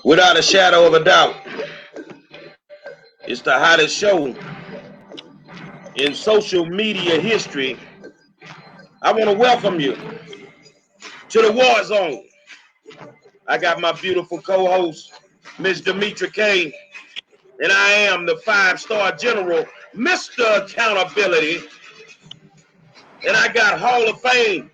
Without a shadow of a doubt, it's the hottest show in social media history. I want to welcome you to the War Zone. I got my beautiful co-host, Miss Demetra K, and I am the five-star general, Mr. Accountability, and I got Hall of Fame.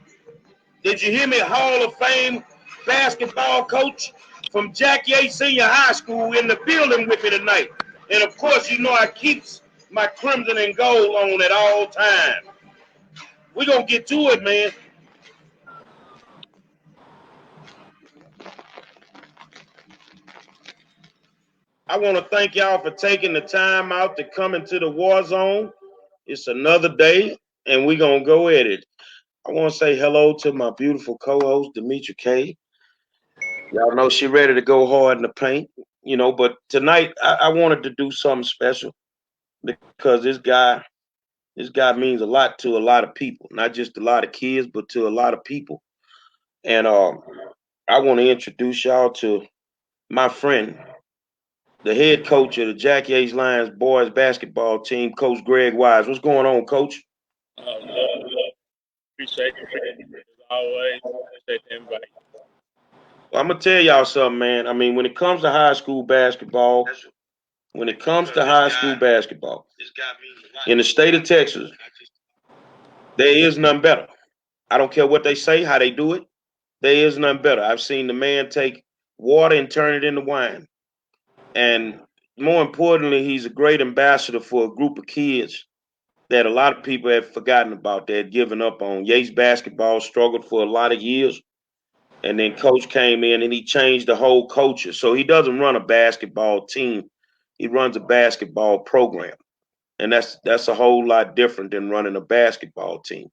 Did you hear me? Hall of Fame basketball coach from Jack Yates Senior High School in the building with me tonight. And of course, you know I keeps my crimson and gold on at all times. We're going to get to it, man. I want to thank y'all for taking the time out to come into the War Zone. It's another day, and we're going to go at it. I want to say hello to my beautiful co-host, Demetra K. Y'all know she ready to go hard in the paint, but tonight I wanted to do something special because this guy means a lot to a lot of people, not just a lot of kids, but to a lot of people. And I want to introduce y'all to my friend, the head coach of the Jack Yates Lions boys basketball team, Coach Greg Wise. What's going on, Coach? Love. Appreciate it. As always, appreciate the invite. Well, I'm gonna tell y'all something, man. I mean, when it comes to high school basketball, in the state of Texas, there is none better. I don't care what they say, how they do it. There is none better. I've seen the man take water and turn it into wine. And more importantly, he's a great ambassador for a group of kids that a lot of people have forgotten about, that had given up on. Yates basketball struggled for a lot of years. And then coach came in and he changed the whole culture. So he doesn't run a basketball team. He runs a basketball program. And that's a whole lot different than running a basketball team.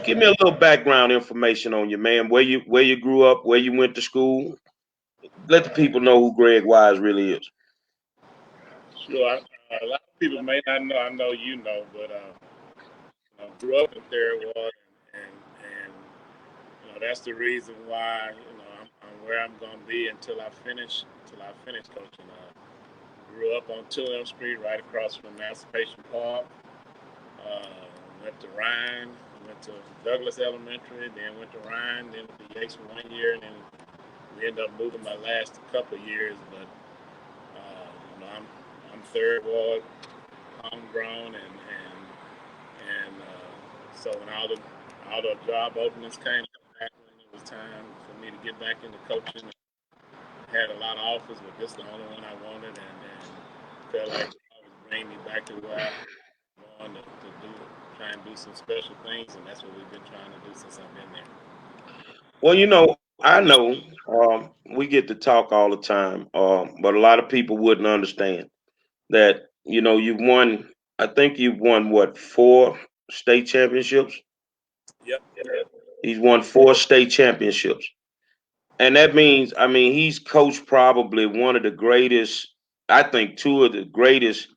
Give me a little background information on you, man. Where you grew up, where you went to school. Let the people know who Greg Wise really is. Sure. A lot of people may not know. I know you know, but grew up in Third Ward, and that's the reason why I'm where I'm gonna be until I finish coaching. Grew up on Tullim Street, right across from Emancipation Park. Uh, Went to Ryan, went to Douglas Elementary, then went to Ryan, then went to Yates for 1 year, and then we ended up moving my last couple of years. But I'm Third Ward, homegrown, and so when all the job openings came back, when it was time for me to get back into coaching, I had a lot of offers, but this is the only one I wanted, and felt like it always bring me back to where I wanted to do, try and do some special things, and that's what we've been trying to do since I've been there. Well, I know we get to talk all the time, but a lot of people wouldn't understand that, you've won, I think you've won what, four state championships? Yep. He's won four state championships. And that means, I mean, he's coached probably one of the greatest, I think two of the greatest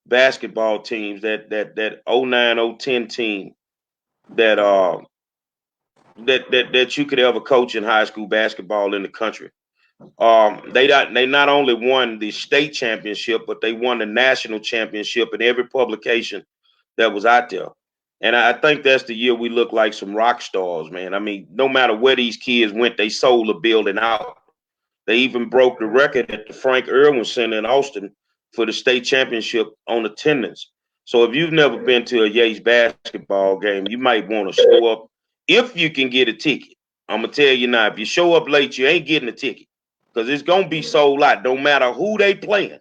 basketball teams, that 09-010 team that that you could ever coach in high school basketball in the country. They not only won the state championship, but they won the national championship in every publication that was out there. And I think that's the year we look like some rock stars, man. I mean, no matter where these kids went, they sold the building out. They even broke the record at the Frank Irwin Center in Austin for the state championship on attendance. So if you've never been to a Yates basketball game, you might want to show up if you can get a ticket. I'm gonna tell you now, if you show up late, you ain't getting a ticket because it's gonna be sold out. No matter who they playing,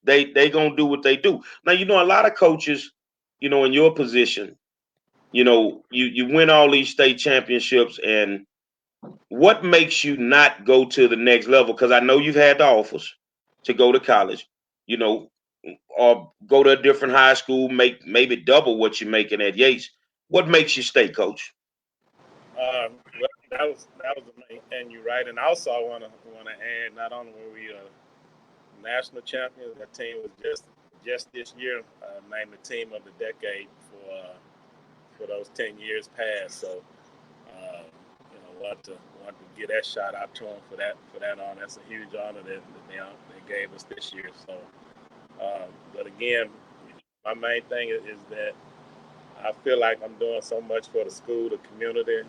they gonna do what they do. Now a lot of coaches, in your position, you win all these state championships, and what makes you not go to the next level? Because I know you've had the offers to go to college, you know, or go to a different high school, make maybe double what you're making at Yates. What makes you stay, coach? Well, that was the main, and you're right. And also, I want to add, not only were we national champions, that team was just this year named the team of the decade for those 10 years past. So, want to get that shout out to them for that honor. That's a huge honor that they gave us this year. So, but again, my main thing is that I feel like I'm doing so much for the school, the community,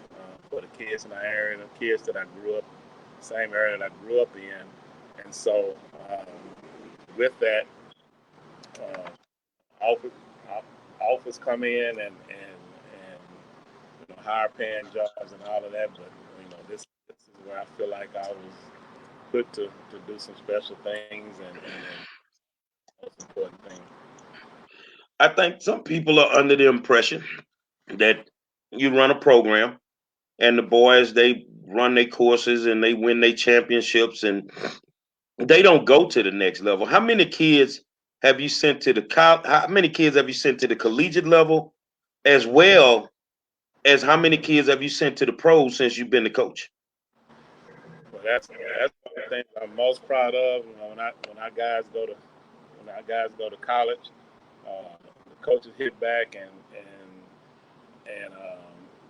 for the kids in our area, the kids that I grew up, same area that I grew up in, and so with that, offers, offers come in and higher paying jobs and all of that, but this is where I feel like I was put to do some special things and most important thing. I think some people are under the impression that you run a program and the boys they run their courses and they win their championships and they don't go to the next level. How many kids have you sent to the how many kids have you sent to the collegiate level, as well as how many kids have you sent to the pros since you've been the coach? Well, that's one of the things I'm most proud of. When our guys go to college, the coaches hit back and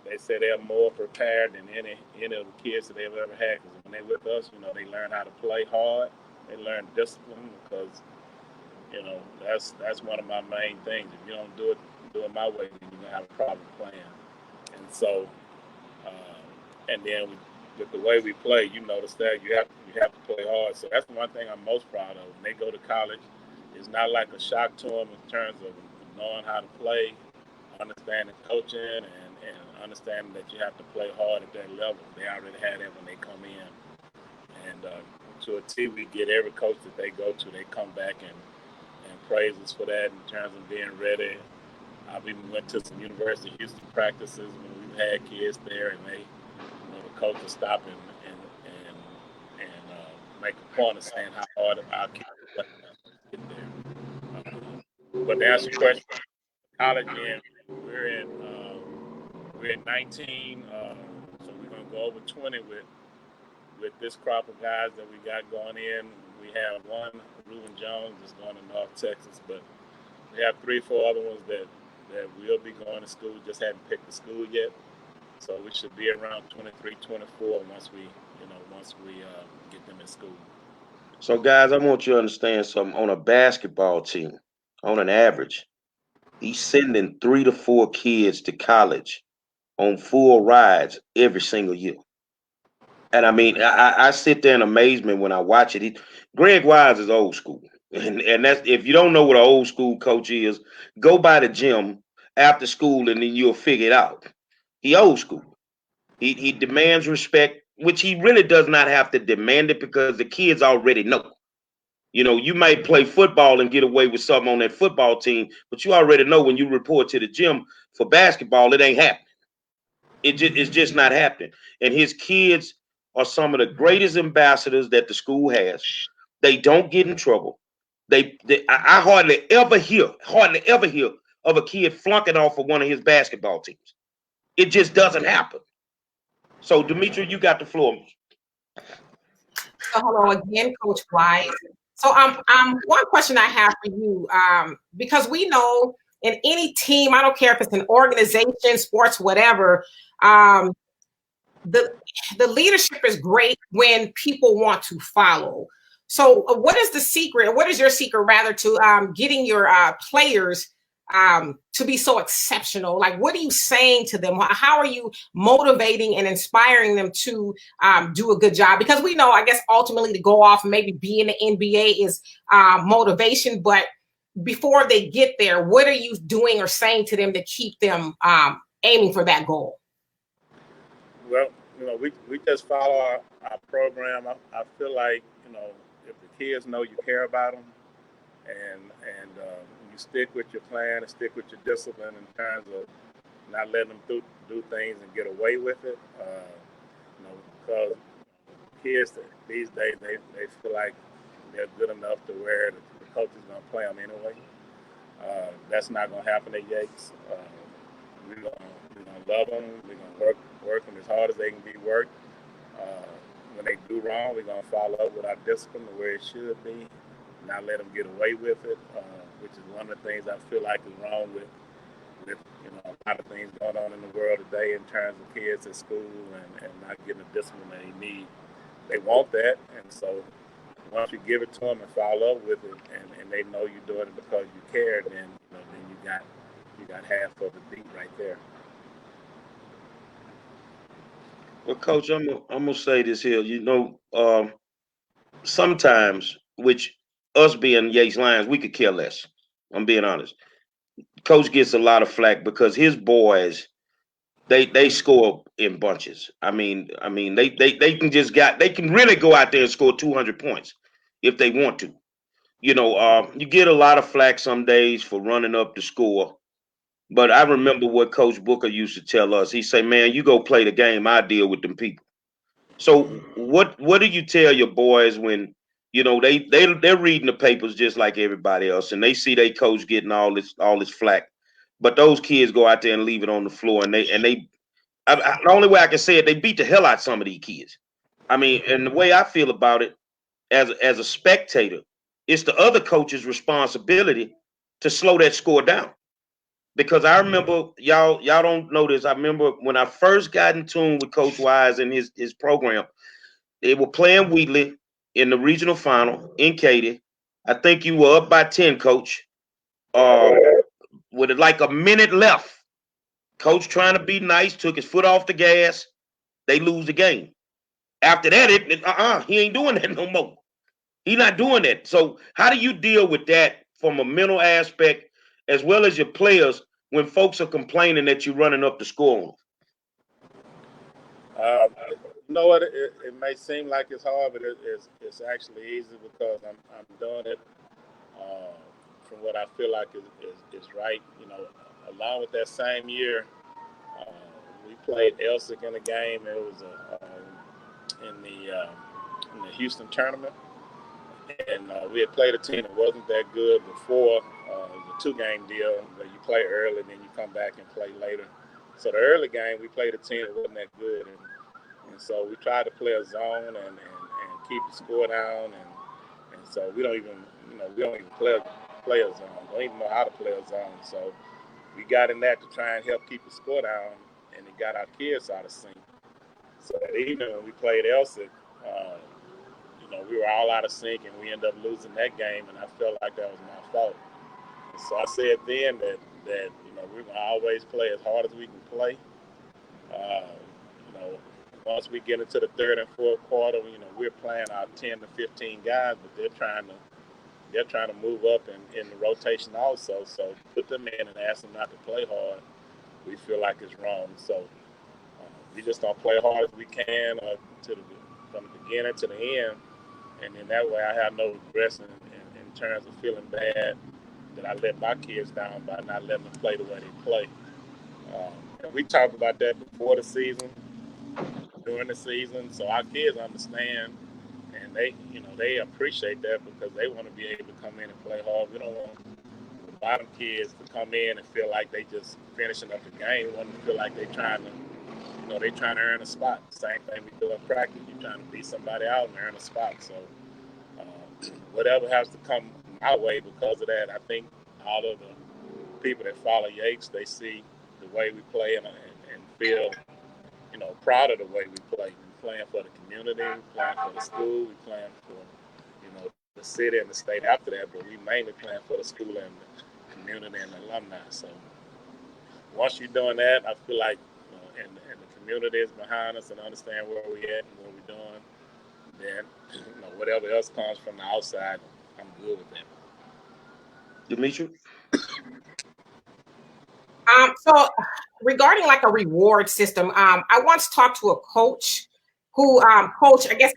they say they're more prepared than any of the kids that they've ever had. Because when they with us, they learn how to play hard. They learn discipline because that's one of my main things. If you don't do it my way, then you're gonna have a problem playing. And so, and then with the way we play, you notice that you have to play hard. So that's the one thing I'm most proud of. When they go to college, it's not like a shock to them in terms of knowing how to play, understanding coaching, and understanding that you have to play hard at that level. They already had that when they come in. And to a T, we get every coach that they go to, they come back and praise us for that in terms of being ready. I've even went to some University of Houston practices when we've had kids there, and the coach will stop and make a point of saying how hard our kids play get there. But to answer your question, college we're in 19, so we're gonna go over 20 with this crop of guys that we got going in. We have one, Reuben Jones, that's going to North Texas, but we have 3 or 4 other ones that will be going to school. Just haven't picked the school yet, so we should be around 23, 24 once we get them in school. So, guys, I want you to understand something. On a basketball team, on an average, he's sending 3 to 4 kids to college on full rides every single year. And I mean, I sit there in amazement when I watch it. Greg Wise is old school, and that's if you don't know what an old school coach is, go by the gym after school, and then you'll figure it out. He old school. He demands respect, which he really does not have to demand it because the kids already know. You might play football and get away with something on that football team, but you already know when you report to the gym for basketball, it ain't happening. It's just not happening. And his kids are some of the greatest ambassadors that the school has. They don't get in trouble. I hardly ever hear of a kid flunking off of one of his basketball teams. It just doesn't happen. So, Demetri, you got the floor. So hello again, Coach Wise. So one question I have for you, because we know in any team, I don't care if it's an organization, sports, whatever, the leadership is great when people want to follow. So what is the secret? What is your secret, rather, to getting your players to be so exceptional? Like, what are you saying to them? How are you motivating and inspiring them to do a good job? Because we know, I guess, ultimately to go off and maybe be in the NBA is motivation. But before they get there, what are you doing or saying to them to keep them aiming for that goal? Well, we just follow our program. I feel like, if the kids know you care about them and you stick with your plan and stick with your discipline in terms of not letting them do things and get away with it, because kids these days, they feel like they're good enough to where the coach is going to play them anyway. That's not going to happen at Yates. We're gonna love them. We're gonna work them as hard as they can be worked. When they do wrong, we're gonna follow up with our discipline the way it should be, not let them get away with it, which is one of the things I feel like is wrong with You know, a lot of things going on in the world today in terms of kids at school and not getting the discipline they need. They want that, and so once you give it to them and follow up with it, and they know you're doing it because you care, then you got half of the beat right there. Well, Coach, I'm gonna say this here. Sometimes, which us being Yates Lions, we could care less. I'm being honest. Coach gets a lot of flack because his boys they score in bunches. They they can really go out there and score 200 points if they want to. You get a lot of flack some days for running up the score. But I remember what Coach Booker used to tell us. He say, "Man, you go play the game. I deal with them people." So what do you tell your boys when they're reading the papers just like everybody else, and they see their coach getting all this flack, but those kids go out there and leave it on the floor, and the only way I can say it, they beat the hell out some of these kids. I mean, and the way I feel about it as a spectator, it's the other coach's responsibility to slow that score down. Because I remember y'all don't know this. I remember when I first got in tune with Coach Wise and his program. They were playing Wheatley in the regional final in Katy. I think you were up by 10, Coach. Uh, with like a minute left, Coach trying to be nice took his foot off the gas. They lose the game. After that, he ain't doing that no more. He not doing that. So how do you deal with that from a mental aspect as well as your players when folks are complaining that you're running up the score? You know what? It may seem like it's hard, but it's actually easy because I'm doing it uh, from what I feel like is right. You know, along with that same year, uh, we played Elsick in a game. It was in the Houston tournament, and we had played a team that wasn't that good before. It was a 2-game deal where you play early, then you come back and play later. So the early game, we played a team that wasn't that good, and so we tried to play a zone and keep the score down, and so we don't even play a zone. We don't even know how to play a zone. So we got in that to try and help keep the score down, and it got our kids out of sync. So that evening when we played Elsick, uh, we were all out of sync, and we ended up losing that game, and I felt like that was my fault. And so I said then that we're gonna always play as hard as we can play. Uh, you know, Once we get into the third and fourth quarter, we're playing our 10 to 15 guys, but they're trying to move up in the rotation also. So put them in and ask them not to play hard. We feel like it's wrong. So we just don't play hard as we can from the beginning to the end, and then that way I have no regrets in terms of feeling bad that I let my kids down by not letting them play the way they play. And we talked about that before the season, during the season, so our kids understand, and they appreciate that because they want to be able to come in and play hard. We don't want the bottom kids to come in and feel like they just finishing up the game. We want them to feel like they trying to earn a spot. Same thing we do in practice. You're trying to beat somebody out and earn a spot. So whatever has to come my way because of that, I think all of the people that follow Yates, they see the way we play and feel, proud of the way we play. We're playing for the community, we're playing for the school, we're playing for, the city and the state after that, but we mainly playing for the school and the community and the alumni. So once you're doing that, I feel like, and the community is behind us and understand where we at and what we're doing, then, whatever else comes from the outside, I'm good with that. Demetri? So regarding like a reward system, I once talked to a coach who coach, I guess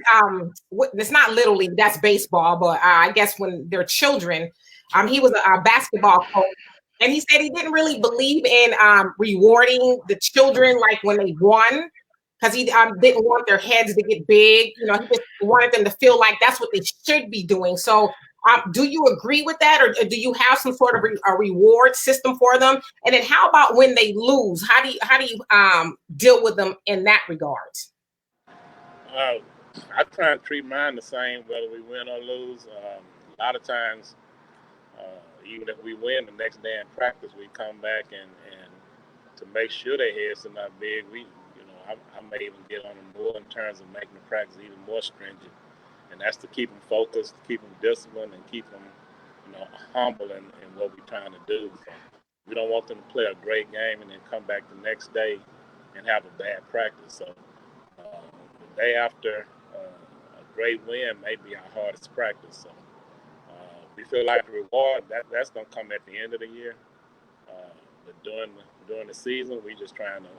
it's not Little League, that's baseball, but I guess when they're children, he was a basketball coach. And he said he didn't really believe in rewarding the children like when they won, because he didn't want their heads to get big. He just wanted them to feel like that's what they should be doing. So do you agree with that, or do you have some sort of a reward system for them? And then how about when they lose? How do you deal with them in that regard? I try and treat mine the same whether we win or lose. A lot of times, even if we win the next day in practice, we come back and to make sure their heads are not big, I may even get on them more in terms of making the practice even more stringent, and that's to keep them focused, keep them disciplined, and keep them, humble in what we're trying to do. So we don't want them to play a great game and then come back the next day and have a bad practice. So the day after a great win may be our hardest practice. So we feel like the reward that's going to come at the end of the year. But during the season, we just trying to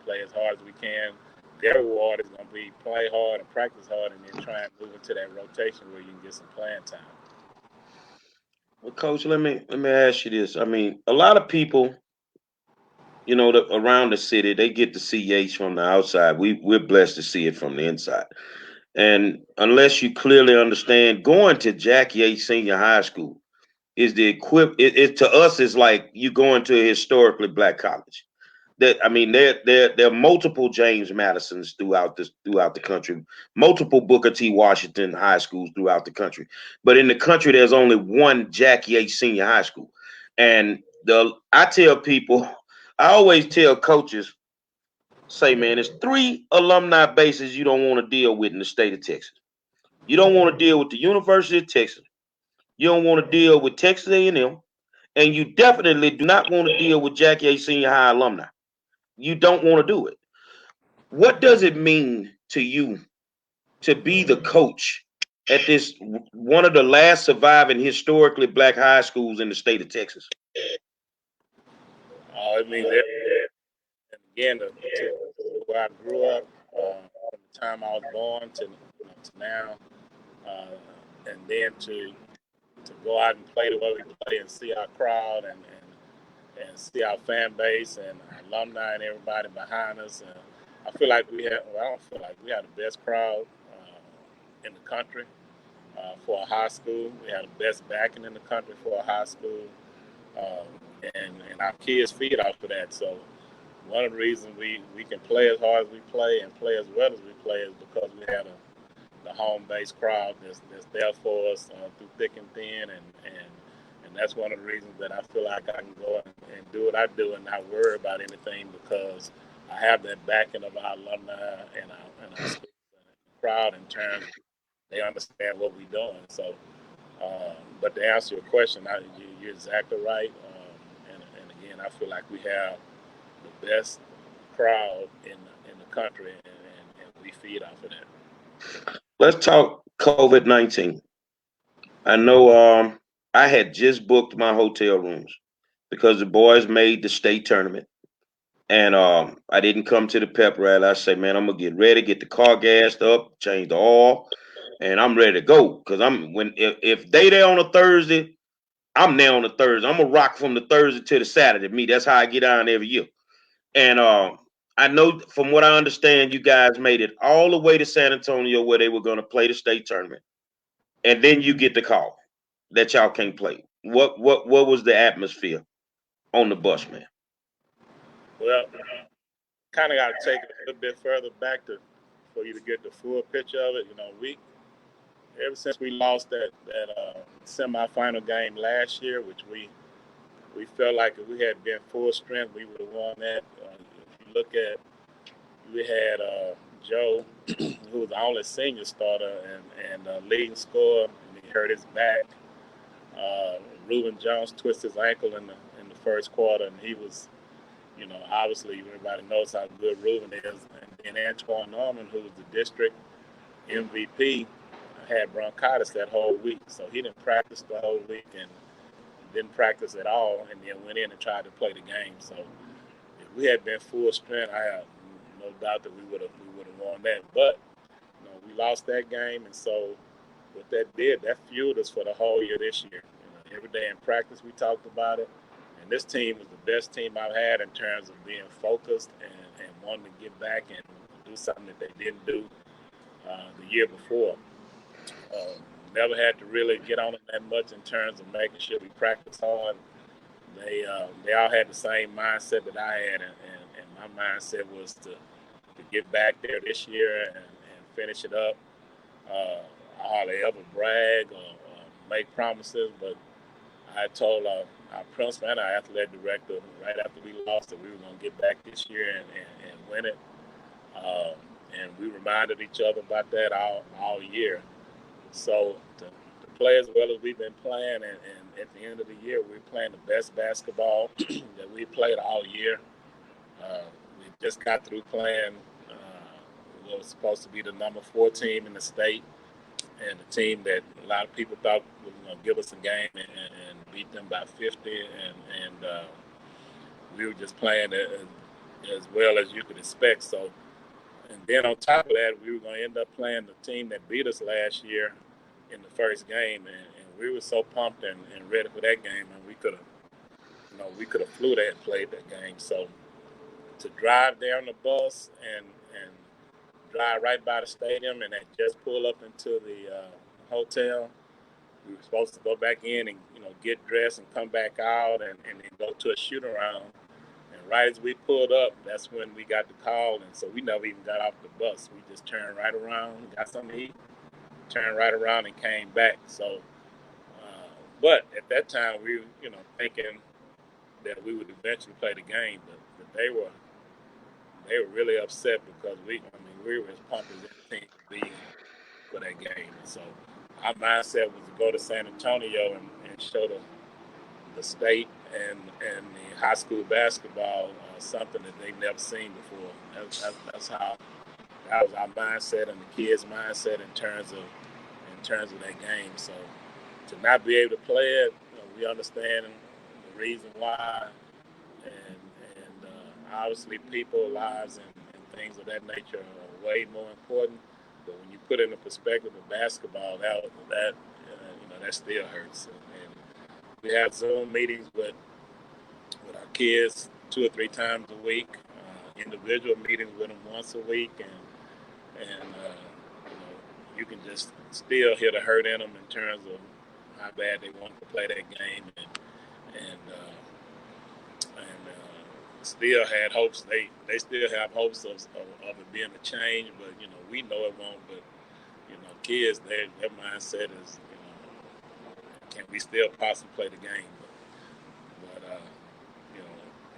play as hard as we can. Their reward is going to be play hard and practice hard, and then try and move into that rotation where you can get some playing time. Well, Coach, let me ask you this. I mean, a lot of people, around the city, they get to see Yates from the outside. We're blessed to see it from the inside. And unless you clearly understand, going to Jack Yates Senior High School is the it to us is like you going to a historically black college. There are multiple James Madisons throughout the country, multiple Booker T. Washington high schools throughout the country. But in the country, there's only one Jack Yates Senior High School. And I tell people, I always tell coaches, say, man, there's 3 alumni bases you don't want to deal with in the state of Texas. You don't want to deal with the University of Texas. You don't want to deal with Texas A&M, and you definitely do not want to deal with Jack Yates Senior High alumni. You don't want to do it. What does it mean to you to be the coach at this one of the last surviving historically black high schools in the state of Texas? It means everything. And again, to where I grew up, from the time I was born to now, and then to go out and play the way we play and see our crowd and see our fan base and our alumni and everybody behind us. I feel like I don't feel like we have the best crowd in the country for a high school. We have the best backing in the country for a high school. And our kids feed off of that. So one of the reasons we can play as hard as we play and play as well as we play is because we have the home-based crowd that's there for us through thick and thin, and that's one of the reasons that I feel like I can go and do what I do and not worry about anything, because I have that backing of our alumni and our crowd in terms of they understand what we're doing. So, but to answer your question, you're exactly right. And again, I feel like we have the best crowd in the country, and we feed off of that. Let's talk COVID-19. I know I had just booked my hotel rooms because the boys made the state tournament. And I didn't come to the pep rally. I say, man, I'm gonna get ready, get the car gassed up, change the oil, and I'm ready to go. Cause if they there on a Thursday, I'm there on a Thursday. I'm gonna rock from the Thursday to the Saturday. That's how I get on every year. And I know from what I understand, you guys made it all the way to San Antonio where they were gonna play the state tournament, and then you get the call that y'all can't play. What was the atmosphere on the bus, man? Well, kind of got to take it a little bit further back for you to get the full picture of it. We ever since we lost that semifinal game last year, which we felt like if we had been full strength, we would have won that. If you look at, we had Joe, who was the only senior starter and leading scorer, and he hurt his back. Reuben Jones twisted his ankle in the first quarter, and he was, obviously everybody knows how good Reuben is. And then Antoine Norman, who was the district MVP, had bronchitis that whole week, so he didn't practice the whole week and didn't practice at all, and then went in and tried to play the game. So if we had been full strength, I have no doubt that we would have won that. But we lost that game, and so what that did, that fueled us for the whole year this year. Every day in practice, we talked about it. And this team was the best team I've had in terms of being focused and wanting to get back and do something that they didn't do the year before. Never had to really get on it that much in terms of making sure we practice hard. They all had the same mindset that I had, and my mindset was to get back there this year and finish it up. I hardly ever brag or make promises, but I told our principal and our athletic director right after we lost that we were going to get back this year and win it. Um, and we reminded each other about that all year. So to play as well as we've been playing, and at the end of the year, we're playing the best basketball that we played all year. Uh, we just got through playing what was supposed to be the number 4 team in the state, and the team that a lot of people thought was going to give us a game and beat them by 50, and we were just playing as well as you could expect. So, and then on top of that, we were going to end up playing the team that beat us last year in the first game, and we were so pumped and ready for that game, and we could have, we could have flew that and played that game. So to drive down the bus and drive right by the stadium and then just pull up into the hotel. We were supposed to go back in and get dressed and come back out and then go to a shoot around. And right as we pulled up, that's when we got the call, and so we never even got off the bus. We just turned right around, got something to eat, turned right around, and came back. So, but at that time we were thinking that we would eventually play the game, but they were really upset because we were as pumped as anything could be for that game. And so our mindset was to go to San Antonio and show the state and the high school basketball something that they've never seen before. That's how that was our mindset and the kids' mindset in terms of that game. So to not be able to play it, we understand the reason why, and obviously people, lives, and things of that nature are way more important. But when you put it in the perspective of basketball, that still hurts. And we have Zoom meetings with our kids 2 or 3 times a week, individual meetings with them once a week, and you can just still hear the hurt in them in terms of how bad they want to play that game, and still had hopes. They still have hopes of it being a change, but we know it won't. But kids, their mindset is can we still possibly play the game? But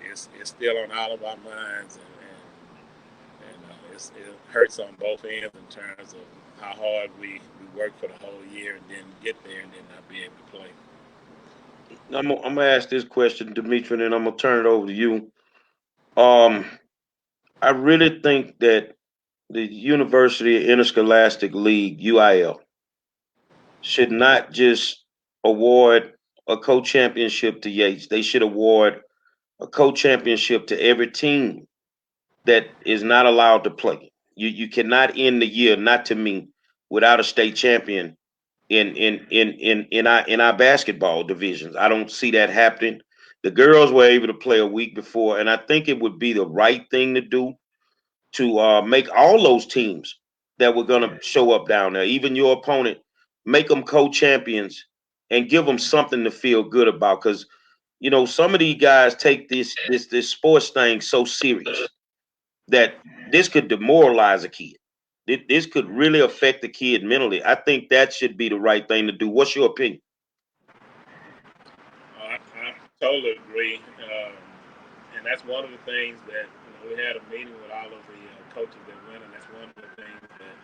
it's still on all of our minds, and it hurts on both ends in terms of how hard we work for the whole year and then get there and then not be able to play. I'm gonna ask this question, Dimitri, and then I'm gonna turn it over to you. Um, I really think that the University Interscholastic League (UIL) should not just award a co-championship to Yates. They should award a co-championship to every team that is not allowed to play. You cannot end the year, not to me, without a state champion in our basketball divisions. I don't see that happening. The girls were able to play a week before, and I think it would be the right thing to do to make all those teams that were going to show up down there, even your opponent, make them co-champions and give them something to feel good about. Because some of these guys take this sports thing so serious that this could demoralize a kid. This could really affect the kid mentally. I think that should be the right thing to do. What's your opinion? I totally agree, and that's one of the things that we had a meeting with all of the coaches that went, and that's one of the things that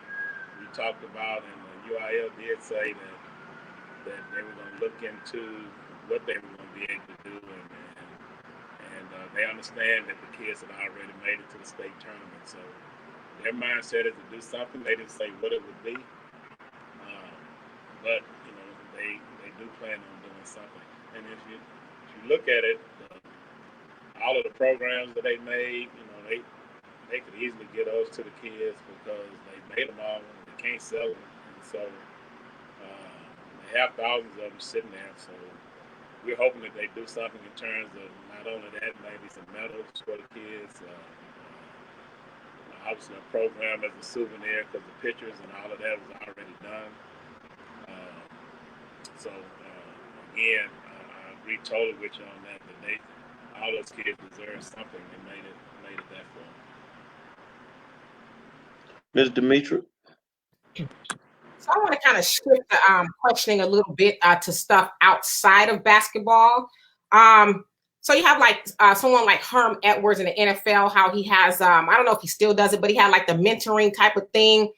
we talked about. And the UIL did say that they were going to look into what they were going to be able to do, and they understand that the kids had already made it to the state tournament. So their mindset is to do something. They didn't say what it would be, but they do plan on doing something. And if you look at it, all of the programs that they made, they could easily get those to the kids because they made them all. They can't sell them, and so they have thousands of them sitting there. So we're hoping that they do something in terms of not only that, maybe some medals for the kids. Obviously, a program as a souvenir because the pictures and all of that was already done. Again, I agree totally with you on that. That all those kids deserve something. They made it that far. Ms. Dimitri? So I want to kind of shift the questioning a little bit to stuff outside of basketball. Um, so you have like someone like Herm Edwards in the NFL, how he has, I don't know if he still does it, but he had like the mentoring type of thing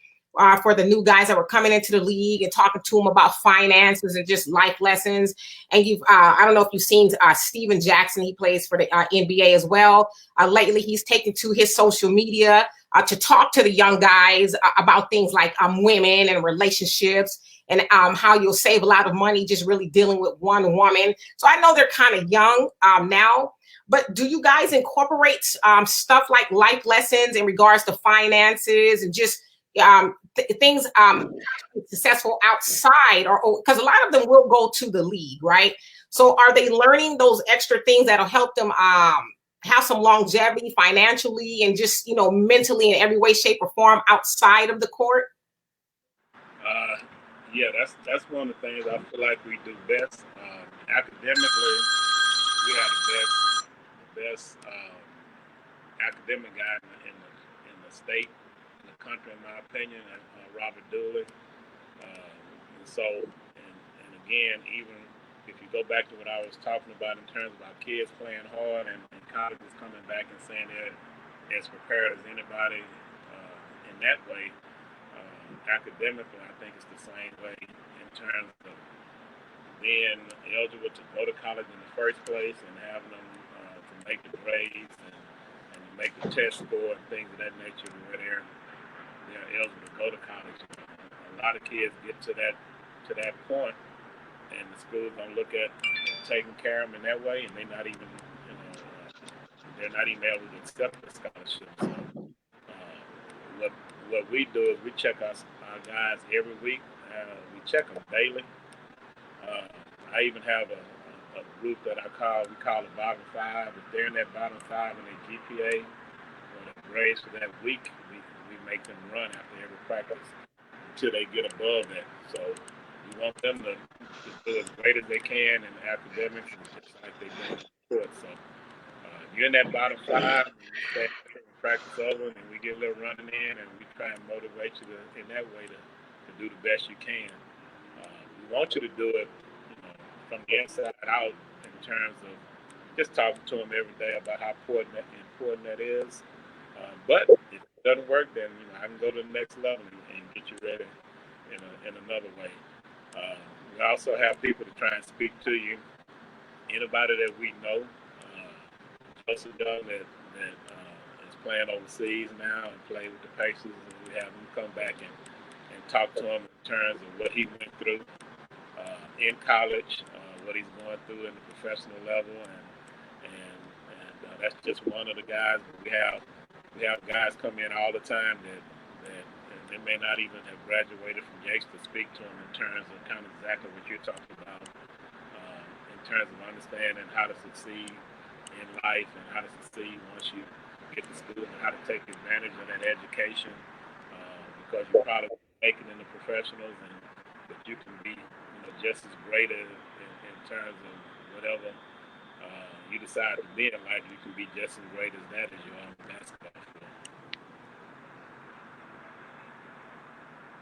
for the new guys that were coming into the league and talking to them about finances and just life lessons. And I don't know if you've seen Steven Jackson, he plays for the NBA as well. Lately, he's taken to his social media to talk to the young guys about things like women and relationships and how you'll save a lot of money just really dealing with one woman. So I know they're kind of young now, but do you guys incorporate stuff like life lessons in regards to finances and just things successful outside, or because a lot of them will go to the league, right? So are they learning those extra things that'll help them have some longevity financially and just, mentally in every way, shape, or form outside of the court? Yeah, that's one of the things I feel like we do best. Academically, we have the best academic guy in the state, in the country, in my opinion, Robert Dooley. And so, and again, even if you go back to what I was talking about in terms of our kids playing hard and colleges coming back and saying they're as prepared as anybody in that way, academically, I think it's the same way in terms of being eligible to go to college in the first place and having them to make the grades and make the test score and things of that nature where they're eligible to go to college. A lot of kids get to that point, and the schools don't look at taking care of them in that way, and they're not even able to accept the scholarship. So what we do is we check our guys every week. We check them daily. I even have a group that we call the bottom five. If they're in that bottom five in their GPA or the grades for that week, we make them run after every practice until they get above that. So we want them to do as great as they can in academics and just like they do in sports. So you're in that bottom five, and practice over, and we get a little running in, and we try and motivate you in that way to do the best you can. We want you to do it, from the inside out in terms of just talking to them every day about how important that is. But if it doesn't work, then I can go to the next level and get you ready in another way. We also have people to try and speak to you. Anybody that we know, Joseph Young that is playing overseas now and play with the Pacers, and we have him come back and talk to him in terms of what he went through in college, what he's going through in the professional level, and that's just one of the guys. We have guys come in all the time that they may not even have graduated from Yates to speak to them in terms of kind of exactly what you're talking about, in terms of understanding how to succeed in life and how to succeed once you get to school and how to take advantage of that education, because you're probably making in the professionals, and that you can be just as great in terms of whatever you decide to be in life. You can be just as great as that as you are in basketball.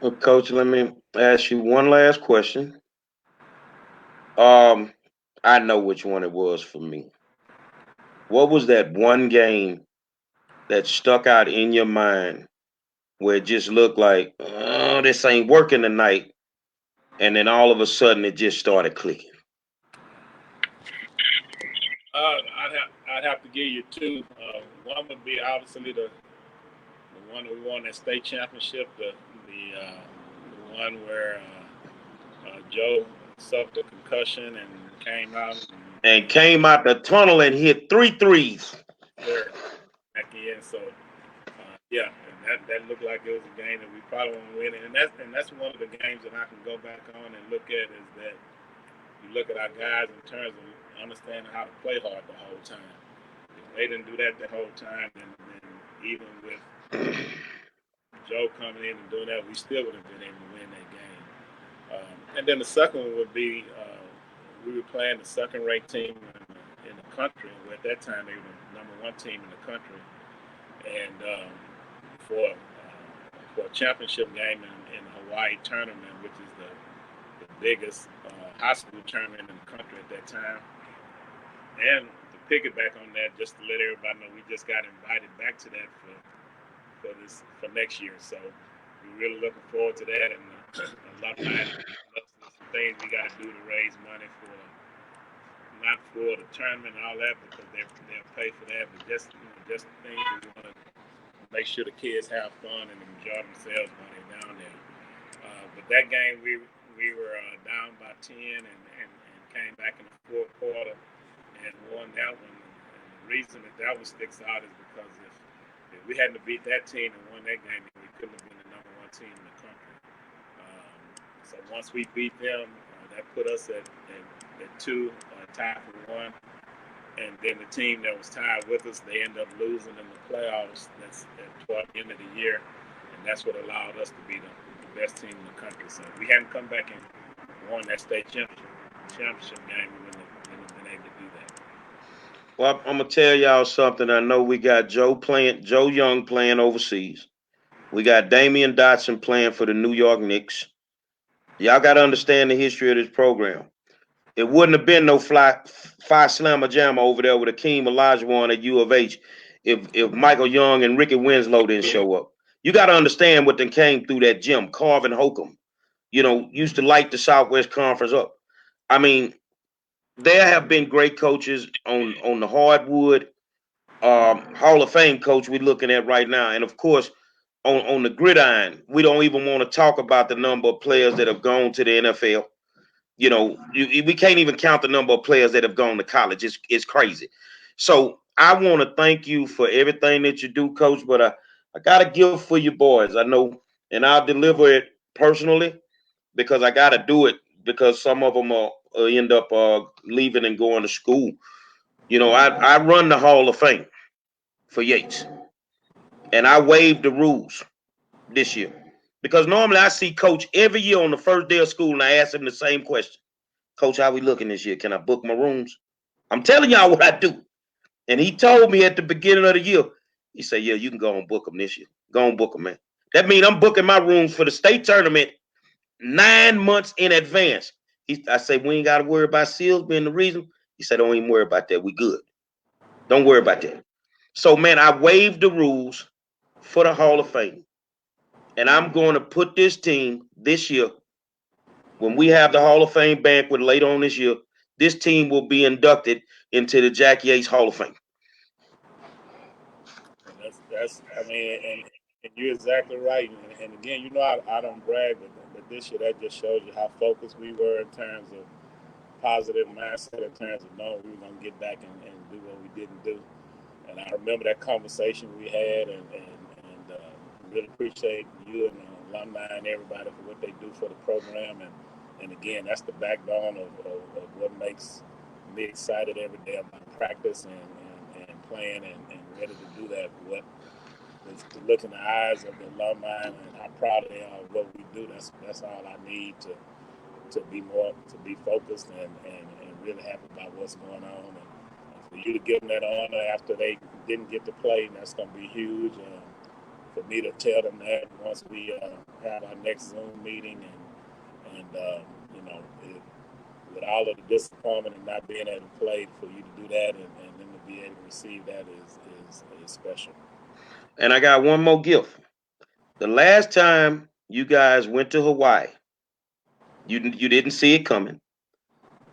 Well, Coach, let me ask you one last question. I know which one it was for me. What was that one game that stuck out in your mind where it just looked like, oh, this ain't working tonight, and then all of a sudden it just started clicking? I'd have to give you two. One would be obviously the one we won that state championship, the one where Joe suffered a concussion and came out the tunnel and hit 3 threes. Back in. So yeah, and that looked like it was a game that we probably won't win. And that's one of the games that I can go back on and look at, is that you look at our guys in terms of understanding how to play hard the whole time. If they didn't do that the whole time, then even with Joe coming in and doing that, we still would have been able to win that game. And then the second one would be we were playing the second-ranked team in the country. At that time, they were the number one team in the country. And for for a championship game in Hawaii tournament, which is the biggest high school tournament in the country at that time. And to piggyback on that, just to let everybody know, we just got invited back to that for next year. So we're really looking forward to that, and a lot of some things we got to do to raise money for, not for the tournament and all that, because they'll pay for that, but just just things we want to make sure the kids have fun and enjoy themselves while they're down there. But that game we were down by 10 and came back in the fourth quarter and won that one. And the reason that one sticks out is because if we hadn't beat that team and won that game, we couldn't have been the number one team in the country. So once we beat them, that put us at 2, tied for 1. And then the team that was tied with us, they ended up losing in the playoffs. That's toward the end of the year, and that's what allowed us to be the best team in the country. So if we hadn't come back and won that state championship game, we wouldn't have been able to do that. Well, I'm gonna tell y'all something. I know we got Joe Young playing overseas. We got Damian Dotson playing for the New York Knicks. Y'all got to understand the history of this program. It wouldn't have been no Phi Slamma Jamma over there with Akeem Olajuwon at U of H if Michael Young and Ricky Winslow didn't show up. You got to understand what then came through that gym. Carvin Holcomb, used to light the Southwest Conference up. I mean, there have been great coaches on the hardwood. Hall of Fame coach we're looking at right now. And, of course, on the gridiron, we don't even want to talk about the number of players that have gone to the NFL. We can't even count the number of players that have gone to college. It's crazy. So I want to thank you for everything that you do, Coach. But I got a gift for you boys. I know, and I'll deliver it personally because I got to do it because some of them will end up leaving and going to school. I run the Hall of Fame for Yates, and I waived the rules this year because normally I see Coach every year on the first day of school, and I ask him the same question. Coach, how we looking this year? Can I book my rooms? I'm telling y'all what I do. And he told me at the beginning of the year, he said, yeah, you can go and book them this year. Go and book them, man. That means I'm booking my rooms for the state tournament 9 months in advance. I said, we ain't got to worry about seals being the reason. He said, don't even worry about that. We good. Don't worry about that. So, man, I waived the rules for the Hall of Fame. And I'm going to put this team this year, when we have the Hall of Fame banquet later on this year, this team will be inducted into the Jackie Yates Hall of Fame. And you're exactly right. And again, I don't brag, but this year that just shows you how focused we were in terms of positive mindset, in terms of knowing we were going to get back and do what we didn't do. And I remember that conversation we had, and really appreciate you and the alumni and everybody for what they do for the program. And again, that's the backbone of what makes me excited every day about practice and playing and ready to do that. To look in the eyes of the alumni and how proud they are of what we do. That's all I need to be focused and really happy about what's going on. And for you to give them that honor after they didn't get to play, that's going to be huge. For me to tell them that once we have our next Zoom meeting and with all of the disappointment and not being able to play, for you to do that and them to be able to receive that is special. And I got one more gift. The last time you guys went to Hawaii, you didn't see it coming.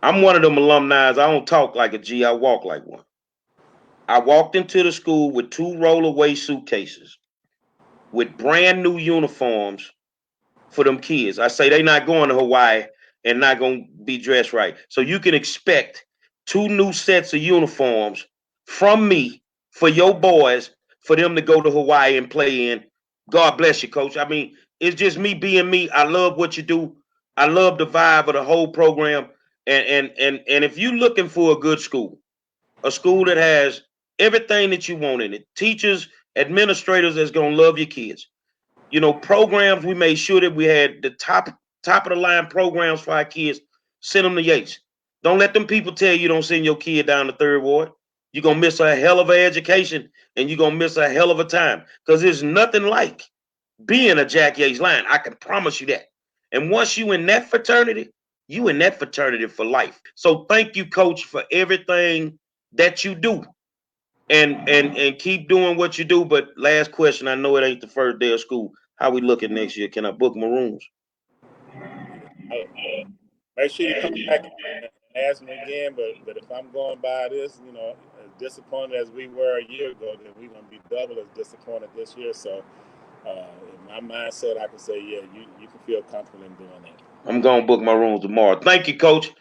I'm one of them alumni. I don't talk like a G. I walk like one. I walked into the school with 2 rollaway suitcases with brand new uniforms for them kids. I say they not going to Hawaii and not going to be dressed right. So you can expect 2 new sets of uniforms from me for your boys, for them to go to Hawaii and play in. God bless you, Coach. I mean, it's just me being me. I love what you do. I love the vibe of the whole program. And if you're looking for a good school, a school that has everything that you want in it, teachers, administrators that's going to love your kids, programs, we made sure that we had the top of the line programs for our kids. Send them to Yates. Don't let them people tell you don't send your kid down to Third Ward. You're going to miss a hell of an education and you're going to miss a hell of a time because there's nothing like being a Jack Yates Lion. I can promise you that. And once you in that fraternity, you in that fraternity for life. So thank you, Coach, for everything that you do. And keep doing what you do. But last question, I know it ain't the first day of school. How we looking next year? Can I book my rooms? Make sure you come back and ask me again. But if I'm going by this, as disappointed as we were a year ago, then we're gonna be double as disappointed this year. So in my mindset, I can say, yeah, you can feel comfortable in doing that. I'm gonna book my rooms tomorrow. Thank you, Coach.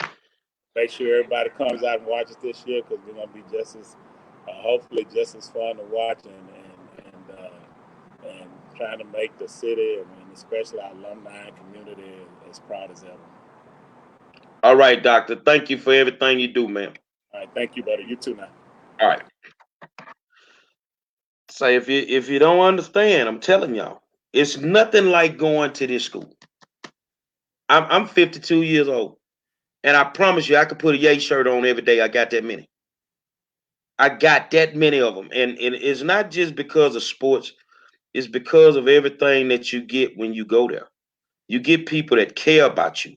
Make sure everybody comes out and watches this year because we're gonna be just as, hopefully, just as fun to watch and trying to make the city and especially our alumni community as proud as ever. All right, Doctor. Thank you for everything you do, man. All right, thank you, buddy. You too now. All right. Say if you don't understand, I'm telling y'all, it's nothing like going to this school. I'm 52 years old, and I promise you, I could put a Yay shirt on every day. I got that many. I got that many of them, and it's not just because of sports. It's because of everything that you get when you go there. You get people that care about you.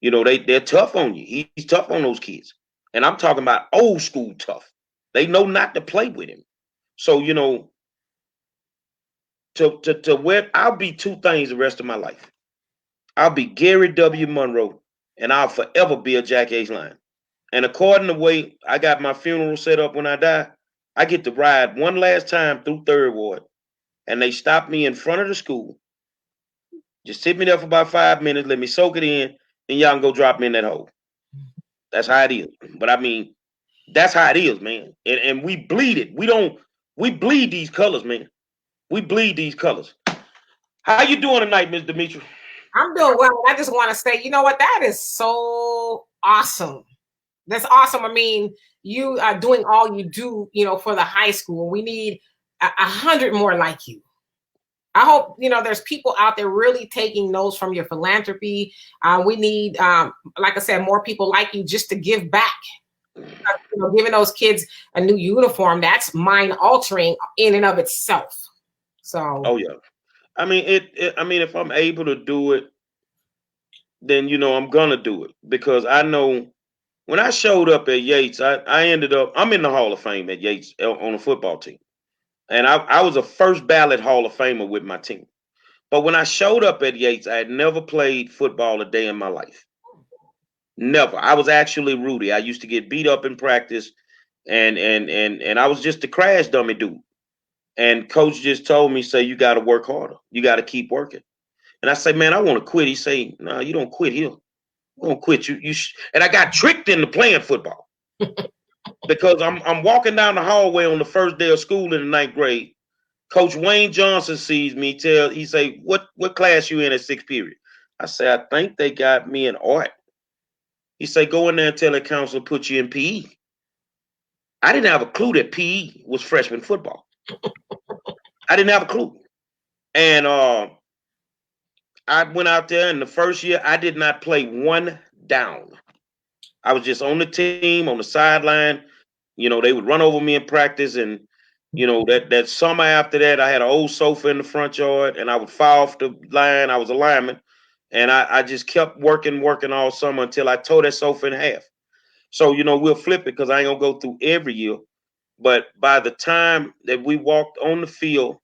You know, they're tough on you. He's tough on those kids. And I'm talking about old school tough. They know not to play with him. So, to where I'll be two things the rest of my life. I'll be Gary W. Monroe, and I'll forever be a Jack Yates Lion. And according to the way I got my funeral set up when I die, I get to ride one last time through Third Ward. And they stop me in front of the school. Just sit me there for about 5 minutes, let me soak it in, and y'all can go drop me in that hole. That's how it is. But I mean, that's how it is, man. And we bleed it. We bleed these colors, man. We bleed these colors. How you doing tonight, Ms. Dimitri? I'm doing well. I just want to say, you know what? That is so awesome. That's awesome. I mean, you are doing all you do, for the high school. We need 100 more like you. I hope, there's people out there really taking notes from your philanthropy. We need, like I said, more people like you just to give back. Giving those kids a new uniform, that's mind altering in and of itself. So. Oh yeah. I mean, if I'm able to do it, then, I'm gonna do it, because I know when I showed up at Yates, I ended up, I'm in the Hall of Fame at Yates on a football team. And I was a first ballot Hall of Famer with my team. But when I showed up at Yates, I had never played football a day in my life. Never. I was actually Rudy. I used to get beat up in practice, and I was just a crash dummy dude. And coach just told me, say, you got to work harder. You got to keep working. And I say, man, I want to quit. He say, no, you don't quit here. You don't quit. And I got tricked into playing football because I'm walking down the hallway on the first day of school in the ninth grade. Coach Wayne Johnson sees me. He say, what class you in at sixth period? I say, I think they got me in art. He say, go in there and tell the counselor put you in PE. I didn't have a clue that PE was freshman football. I didn't have a clue. And I went out there, and the first year I did not play one down. I was just on the team, on the sideline. They would run over me in practice, and that summer after that, I had an old sofa in the front yard, and I would foul off the line. I was a lineman, and I just kept working all summer until I tore that sofa in half. So, we'll flip it because I ain't gonna go through every year. But by the time that we walked on the field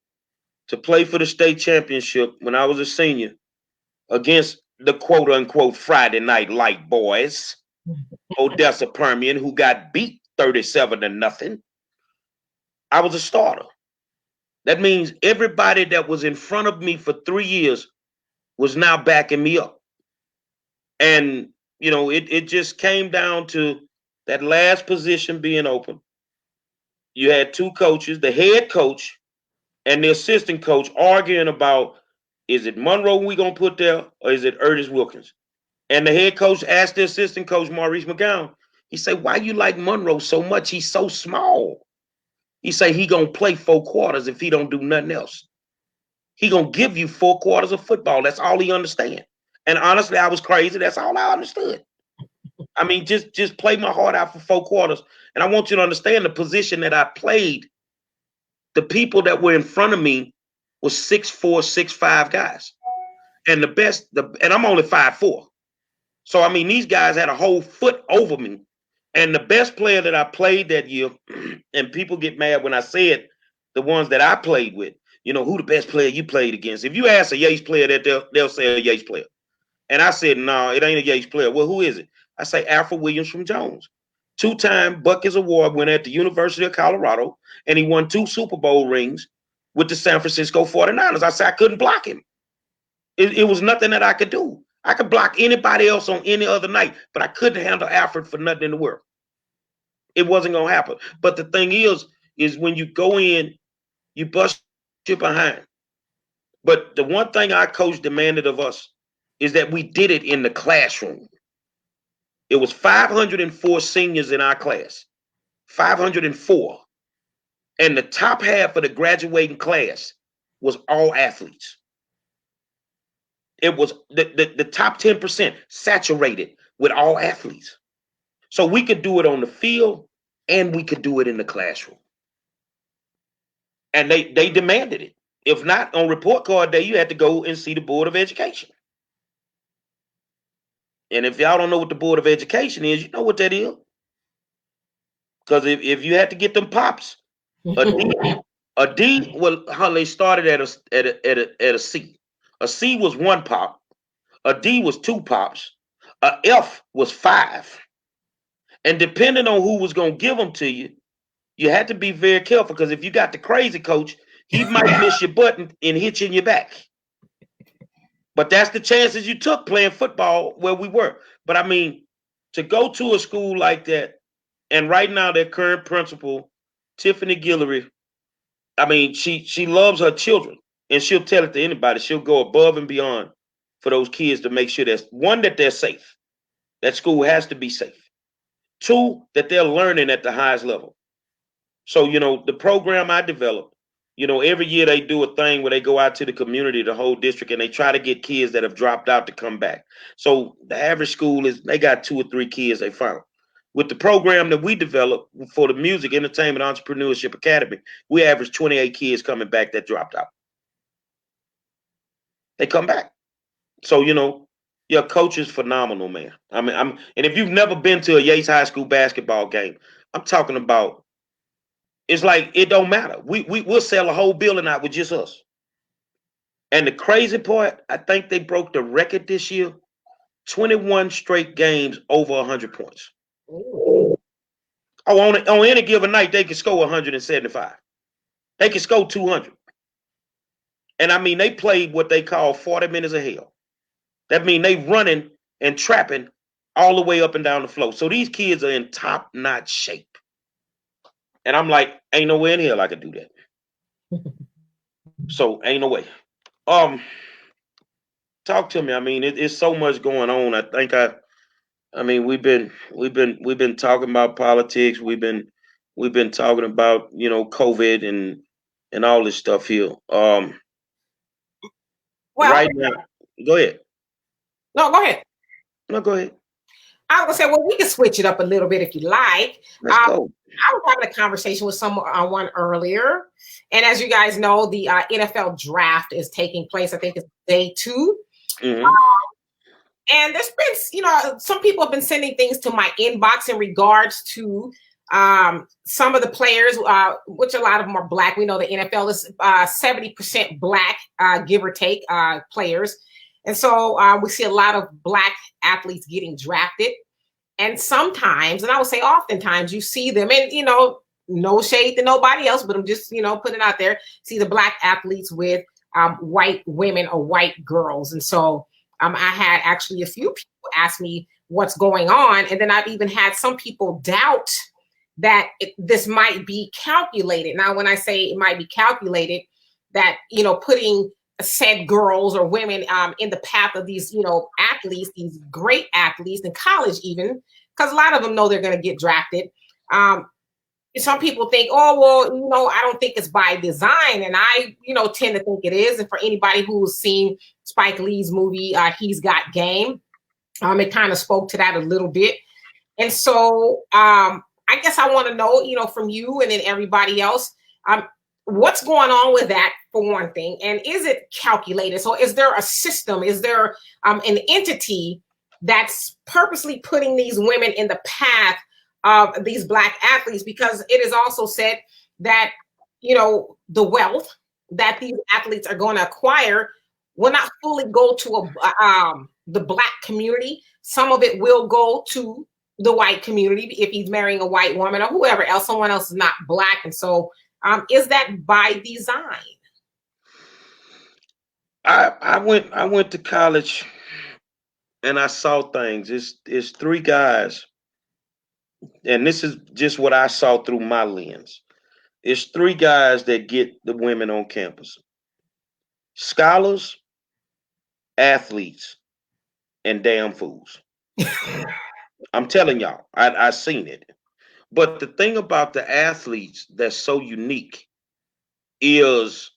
to play for the state championship when I was a senior against the quote unquote Friday Night Light boys, Odessa Permian, who got beat 37-0, I was a starter. That means everybody that was in front of me for 3 years was now backing me up. And, it just came down to that last position being open. You had two coaches, the head coach and the assistant coach, arguing about, is it Monroe we going to put there, or is it Ernest Wilkins? And the head coach asked the assistant coach, Maurice McGowan, he said, why you like Monroe so much? He's so small. He say he going to play 4 quarters if he don't do nothing else. He going to give you 4 quarters of football. That's all he understand. And honestly, I was crazy. That's all I understood. I mean, just play my heart out for 4 quarters. And I want you to understand the position that I played. The people that were in front of me was 6'4", 6'5" guys. And the best, and I'm only 5'4". So, I mean, these guys had a whole foot over me. And the best player that I played that year, and people get mad when I say it, the ones that I played with, you know, who the best player you played against? If you ask a Yates player, that they'll say a Yates player. And I said, no, it ain't a Yates player. Well, who is it? I say Alfred Williams from Jones. 2-time Buckets Award winner at the University of Colorado, and he won 2 Super Bowl rings with the San Francisco 49ers. I said I couldn't block him. It was nothing that I could do. I could block anybody else on any other night, but I couldn't handle Alfred for nothing in the world. It wasn't going to happen. But the thing is when you go in, you bust your behind. But the one thing our coach demanded of us is that we did it in the classroom. It was 504 seniors in our class, 504. And the top half of the graduating class was all athletes. It was the top 10% saturated with all athletes. So we could do it on the field and we could do it in the classroom. And they demanded it. If not, on report card day, you had to go and see the Board of Education. And if y'all don't know what the Board of Education is, you know what that is. Because if you had to get them pops, a D, well, how they started at a C. A C was 1 pop. A D was 2 pops. A F was 5. And depending on who was going to give them to you, you had to be very careful, because if you got the crazy coach, he might miss your button and hit you in your back. But that's the chances you took playing football where we were. But I mean, to go to a school like that, and right now their current principal, Tiffany Guillory, I mean, she loves her children, and she'll tell it to anybody. She'll go above and beyond for those kids to make sure that they're safe. That school has to be safe. 2, that they're learning at the highest level. So, you know, the program I developed, you know, every year they do a thing where they go out to the community, the whole district, and they try to get kids that have dropped out to come back. So the average school they got 2 or 3 kids they found. With the program that we developed for the Music, Entertainment, Entrepreneurship Academy, we average 28 kids coming back that dropped out. They come back. So, you know, your coach is phenomenal, man. I mean, and if you've never been to a Yates High School basketball game, I'm talking about, it's like it don't matter. We'll sell a whole building out with just us. And the crazy part, I think they broke the record this year. 21 straight games over 100 points. Oh, on any given night, they can score 175. They can score 200. And I mean, they played what they call 40 minutes of hell. That means they running and trapping all the way up and down the floor. So these kids are in top-notch shape. And I'm like, ain't no way in hell I could do that. So ain't no way. Talk to me. I mean, it's so much going on. I think I mean, we've been talking about politics. We've been talking about, you know, COVID and all this stuff here. Well, right now, go ahead. No, go ahead. No, go ahead. I was gonna say, well, we can switch it up a little bit if you like. Let's go. I was having a conversation with someone earlier, and as you guys know, the NFL draft is taking place. I think it's day 2. Mm-hmm. And there's been, you know, some people have been sending things to my inbox in regards to some of the players, which a lot of them are Black. We know the NFL is 70% Black, give or take, players. And so we see a lot of Black athletes getting drafted. And sometimes, and I would say oftentimes, you see them, and, you know, no shade to nobody else, but I'm just, you know, putting it out there, see the Black athletes with white women or white girls. And so I had actually a few people ask me what's going on. And then I've even had some people doubt that this might be calculated. Now, when I say it might be calculated, that, you know, putting said girls or women in the path of these, you know, athletes, these great athletes in college even, because a lot of them know they're going to get drafted. Some people think, oh, well, you know, I don't think it's by design. And I, you know, tend to think it is. And for anybody who's seen Spike Lee's movie, He's Got Game, it kind of spoke to that a little bit. And so I guess I want to know, you know, from you and then everybody else, what's going on with that, for one thing? And is it calculated? So is there a system? Is there an entity that's purposely putting these women in the path of these Black athletes? Because it is also said that, you know, the wealth that these athletes are going to acquire will not fully go to the Black community. Some of it will go to the white community if he's marrying a white woman or whoever else, someone else is not Black. And so is that by design? I went to college and I saw things. It's three guys, and this is just what I saw through my lens. It's three guys that get the women on campus: scholars, athletes, and damn fools. I'm telling y'all, I seen it. But the thing about the athletes that's so unique is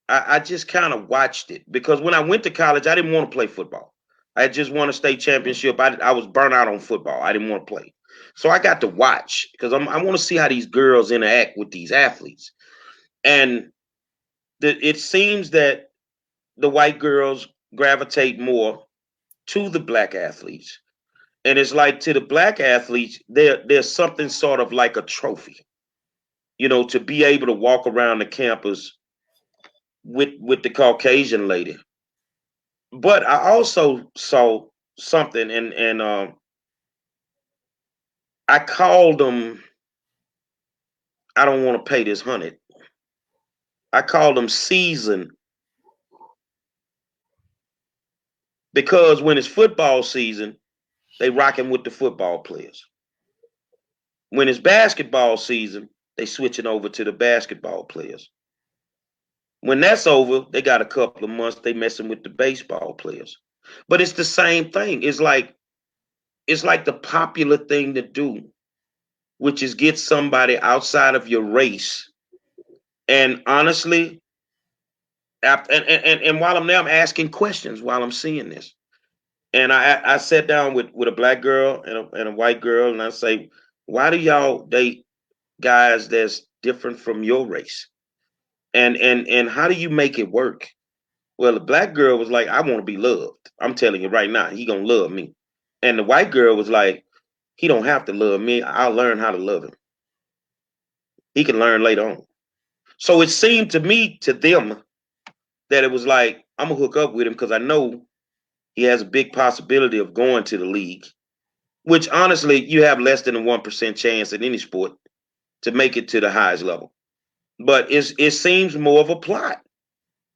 I just kind of watched it, because when I went to college, I didn't want to play football. I just won a state championship. I was burnt out on football. I didn't want to play. So I got to watch, because I want to see how these girls interact with these athletes. And it seems that the white girls gravitate more to the Black athletes. And it's like, to the Black athletes, there's something sort of like a trophy, you know, to be able to walk around the campus with the Caucasian lady. But I also saw something, and I called them. I don't want to pay this 100. I called them season, because when it's football season, they rocking with the football players. When it's basketball season, they switching over to the basketball players. When that's over, they got a couple of months, they messing with the baseball players. But it's the same thing. It's like the popular thing to do, which is get somebody outside of your race. And honestly, and while I'm there, I'm asking questions while I'm seeing this. And I sat down with a Black girl and a white girl, and I say, why do y'all date guys that's different from your race? And how do you make it work? Well, the Black girl was like, I want to be loved. I'm telling you right now, he gonna love me. And the white girl was like, he don't have to love me. I'll learn how to love him. He can learn later on. So it seemed to me, to them, that it was like, I'm gonna hook up with him because I know he has a big possibility of going to the league, which honestly, you have less than a 1% chance in any sport to make it to the highest level. But it seems more of a plot,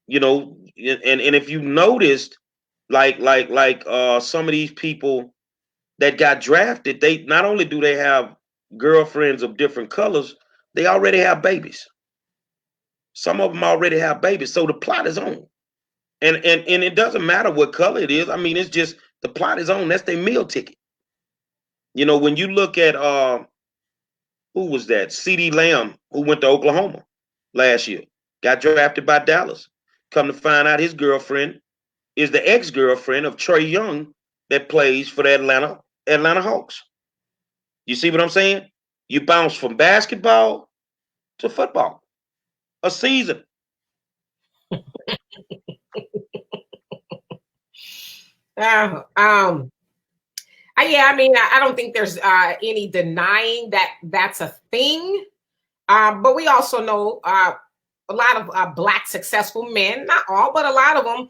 you know. And if you noticed, like some of these people that got drafted, they not only do they have girlfriends of different colors, they already have babies. Some of them already have babies, so the plot is on. And it doesn't matter what color it is. I mean, it's just the plot is on. That's their meal ticket. You know, when you look at who was that? CD Lamb, who went to Oklahoma last year, got drafted by Dallas. Come to find out, his girlfriend is the ex-girlfriend of Trey Young that plays for the Atlanta Hawks. You see what I'm saying? You bounce from basketball to football. A season. Yeah, I mean, I don't think there's any denying that that's a thing. But we also know a lot of Black successful men, not all, but a lot of them,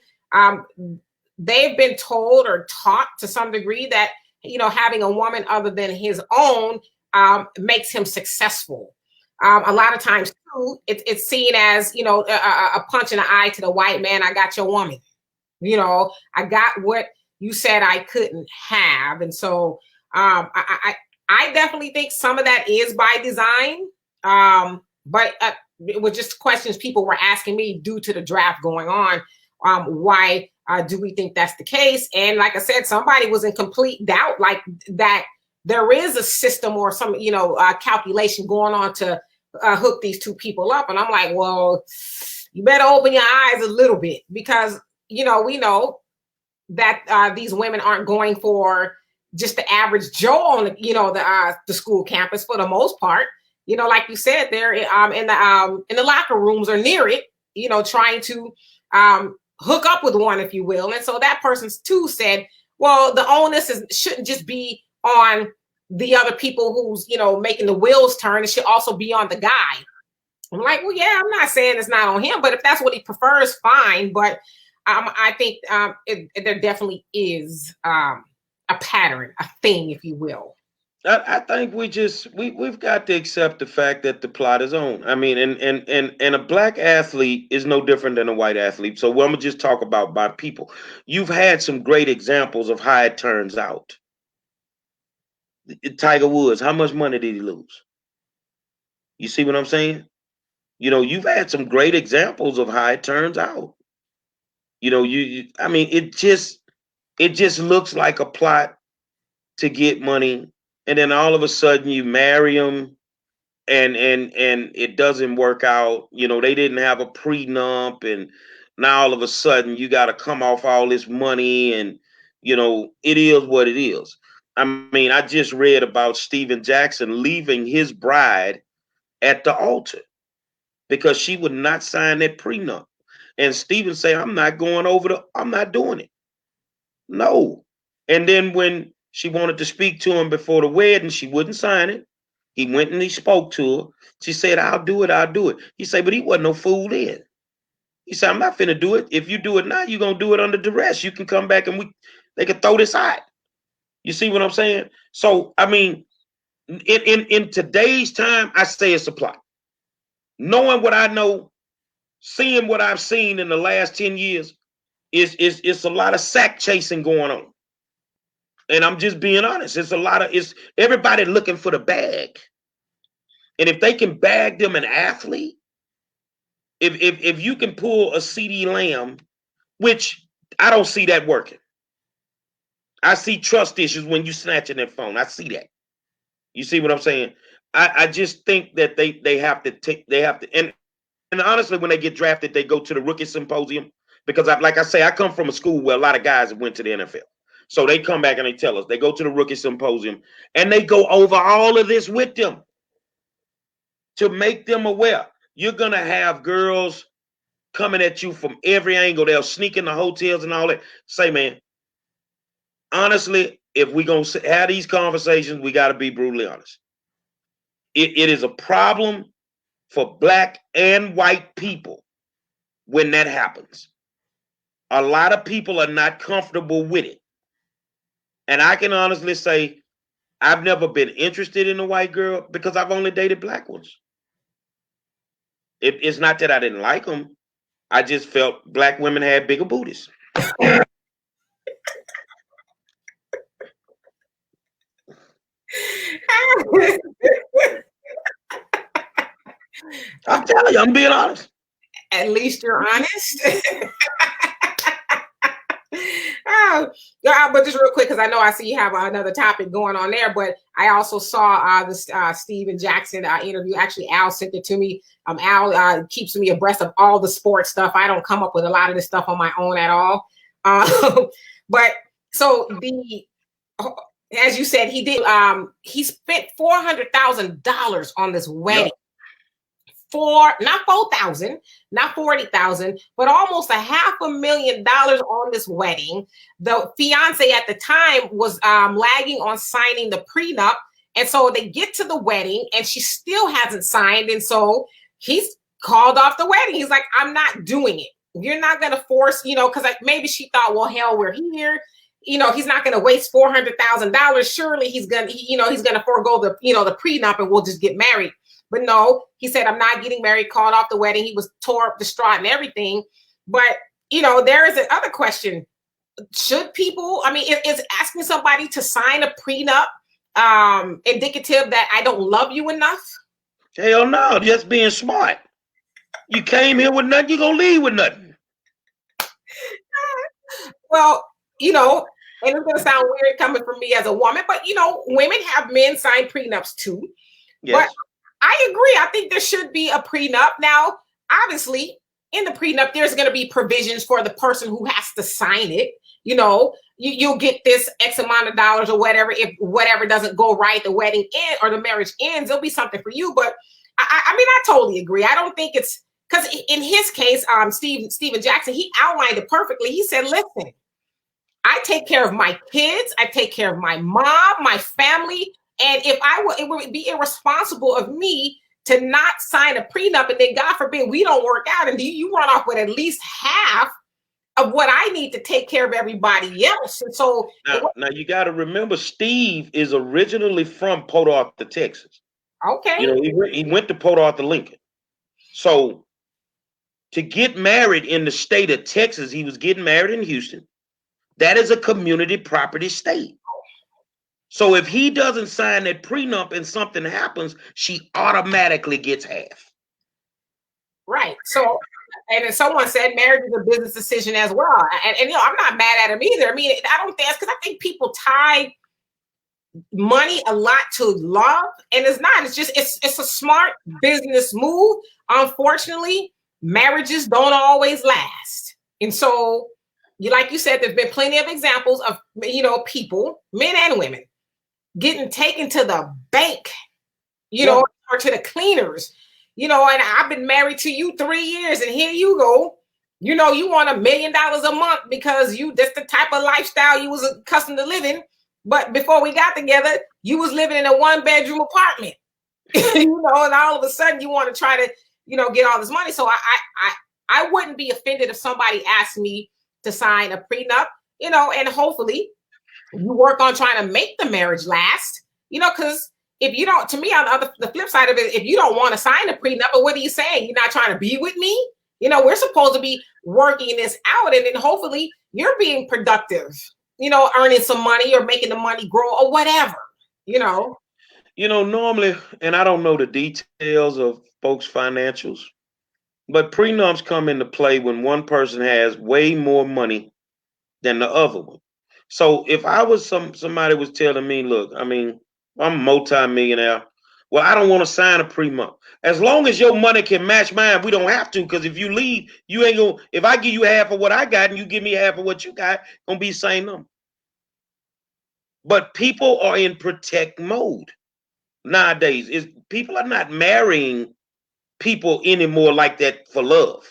they've been told or taught to some degree that, you know, having a woman other than his own makes him successful. A lot of times, too, it's seen as, you know, a punch in the eye to the white man. I got your woman. You know, I got what you said I couldn't have. And so I definitely think some of that is by design. But it was just questions people were asking me due to the draft going on. Why do we think that's the case? And like I said, somebody was in complete doubt, like that there is a system or some, you know, calculation going on to hook these two people up. And I'm like, well, you better open your eyes a little bit, because, you know, we know that these women aren't going for just the average Joe on, you know, the school campus for the most part. you know, like you said, they're in the locker rooms or near it, you know, trying to hook up with one, if you will. And so that person too said, well, the onus shouldn't just be on the other people who's, you know, making the wheels turn. It should also be on the guy. I'm like, well, yeah, I'm not saying it's not on him, but if that's what he prefers, fine. But I think there definitely is a pattern, a thing, if you will. I think we've got to accept the fact that the plot is on. I mean, and a black athlete is no different than a white athlete. So I'm gonna just talk about my people. You've had some great examples of how it turns out. Tiger Woods, how much money did he lose? You see what I'm saying? You know, you've had some great examples of how it turns out. You know, I mean, it just looks like a plot to get money, and then all of a sudden you marry them, and it doesn't work out. You know, they didn't have a prenup, and now all of a sudden you got to come off all this money, and you know, it is what it is. I mean, I just read about Steven Jackson leaving his bride at the altar because she would not sign that prenup. And Steven say, I'm not doing it. No. And then when she wanted to speak to him before the wedding, she wouldn't sign it. He went and he spoke to her. She said, I'll do it. He said, but he wasn't no fool then. He said, I'm not finna do it. If you do it now, you're gonna do it under duress. You can come back and they can throw this out. You see what I'm saying? So I mean, in today's time, I say it's a plot. Knowing what I know, seeing what I've seen in the last 10 years, it's a lot of sack chasing going on. And I'm just being honest. It's everybody looking for the bag. And if they can bag them an athlete, if you can pull a CeeDee Lamb, which I don't see that working. I see trust issues when you snatching that phone. I see that. You see what I'm saying? I just think that they have to and honestly, when they get drafted, they go to the rookie symposium because like I say, I come from a school where a lot of guys went to the NFL. So they come back and they tell us, they go to the rookie symposium and they go over all of this with them to make them aware. You're going to have girls coming at you from every angle. They'll sneak in the hotels and all that. Say, man, honestly, if we're going to have these conversations, we got to be brutally honest. It is a problem for black and white people when that happens. A lot of people are not comfortable with it. And I can honestly say, I've never been interested in a white girl because I've only dated black ones. It's not that I didn't like them. I just felt black women had bigger booties. I'm telling you, I'm being honest. At least you're honest. Oh, but just real quick, because I know I see you have another topic going on there, but I also saw this Steven Jackson interview. Actually, Al sent it to me. Al keeps me abreast of all the sports stuff. I don't come up with a lot of this stuff on my own at all. But so as you said, he did. He spent $400,000 on this wedding. Yep. Not 4,000, not 40,000, but almost $500,000 on this wedding. The fiance at the time was lagging on signing the prenup. And so they get to the wedding and she still hasn't signed. And so he's called off the wedding. He's like, I'm not doing it. You're not going to force, because like maybe she thought, well, hell, we're here. He's not going to waste $400,000. Surely he's going to forego the prenup and we'll just get married. But no, he said, I'm not getting married, called off the wedding. He was tore up, distraught and everything. But, there is another question. Should people, is asking somebody to sign a prenup indicative that I don't love you enough? Hell no, just being smart. You came here with nothing, you're going to leave with nothing. Well, and it's going to sound weird coming from me as a woman, but, women have men sign prenups too. Yes. But I agree. I think there should be a prenup. Now, obviously, in the prenup, there's going to be provisions for the person who has to sign it. you'll get this X amount of dollars or whatever. If whatever doesn't go right, the wedding ends or the marriage ends, there'll be something for you. But I mean, I totally agree. I don't think it's because in his case, Steven Jackson, he outlined it perfectly. He said, listen, I take care of my kids, I take care of my mom, my family. And if it would be irresponsible of me to not sign a prenup, and then God forbid we don't work out, and you run off with at least half of what I need to take care of everybody else. And so now you got to remember, Steve is originally from Port Arthur, Texas. Okay. He went to Port Arthur, Lincoln. So to get married in the state of Texas, he was getting married in Houston. That is a community property state. So if he doesn't sign that prenup and something happens, she automatically gets half. Right. So, and then someone said marriage is a business decision as well. And I'm not mad at him either. I mean, I don't think that's because I think people tie money a lot to love, and it's not. It's just it's a smart business move. Unfortunately, marriages don't always last, and so like you said, there's been plenty of examples of people, men and women, getting taken to the bank, or to the cleaners, and I've been married to you 3 years, and here you go. You want $1 million a month because that's the type of lifestyle you was accustomed to living. But before we got together, you was living in a 1-bedroom apartment, and all of a sudden you want to try to, get all this money. So I wouldn't be offended if somebody asked me to sign a prenup, and hopefully you work on trying to make the marriage last, because if you don't, to me, on the flip side of it, if you don't want to sign a prenup, but what are you saying? You're not trying to be with me? We're supposed to be working this out, and then hopefully you're being productive, earning some money or making the money grow or whatever, Normally, and I don't know the details of folks' financials, but prenups come into play when one person has way more money than the other one. So if I was somebody was telling me, look, I mean, I'm a multi-millionaire. Well, I don't want to sign a prenup. As long as your money can match mine, we don't have to, because if you leave, you ain't gonna, if I give you half of what I got and you give me half of what you got, gonna be the same number. But people are in protect mode nowadays. People are not marrying people anymore like that for love.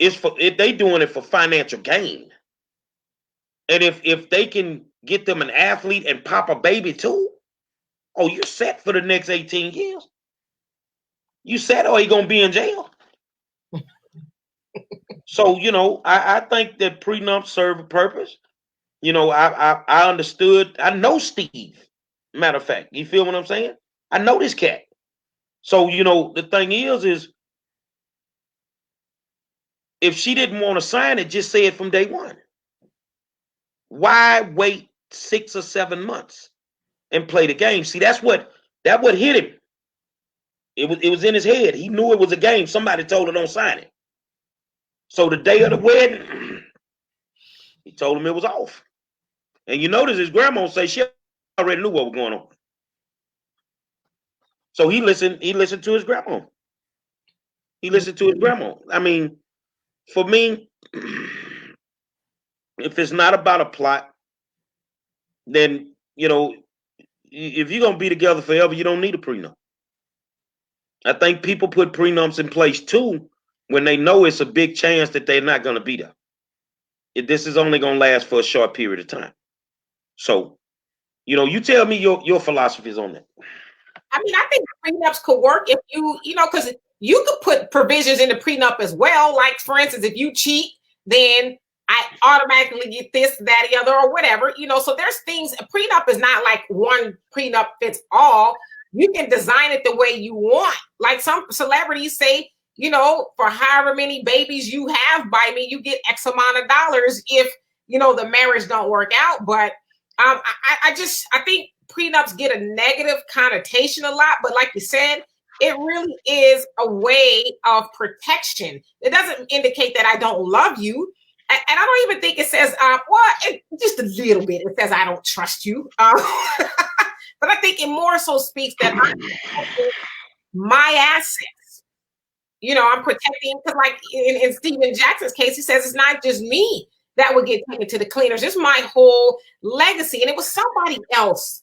They doing it for financial gain. And if they can get them an athlete and pop a baby too, oh, you're set for the next 18 years. You set, or you gonna be in jail. So I think that prenups serve a purpose. I understood. I know Steve. Matter of fact, you feel what I'm saying? I know this cat. So the thing is if she didn't want to sign it, just say it from day one. Why wait 6 or 7 months and play the game? See, that what hit him. It was in his head. He knew it was a game. Somebody told him don't sign it. So the day of the wedding, he told him it was off. And you notice his grandma say she already knew what was going on. So he listened to his grandma. I mean, for me, if it's not about a plot, then if you're gonna be together forever, you don't need a prenup. I think people put prenups in place too when they know it's a big chance that they're not gonna be there. This is only gonna last for a short period of time. So, you tell me your philosophies on that. I mean, I think prenups could work if because you could put provisions in the prenup as well. Like, for instance, if you cheat, then I automatically get this, that, the other, or whatever. So there's things. A prenup is not like one prenup fits all. You can design it the way you want. Like some celebrities say, for however many babies you have by me, you get X amount of dollars if the marriage don't work out. But I think prenups get a negative connotation a lot, but like you said, it really is a way of protection. It doesn't indicate that I don't love you. And I don't even think it says, just a little bit. It says I don't trust you. But I think it more so speaks that I'm protecting my assets. I'm protecting, because like in Steven Jackson's case, he says it's not just me. that would get taken to the cleaners. Just my whole legacy. And it was somebody else.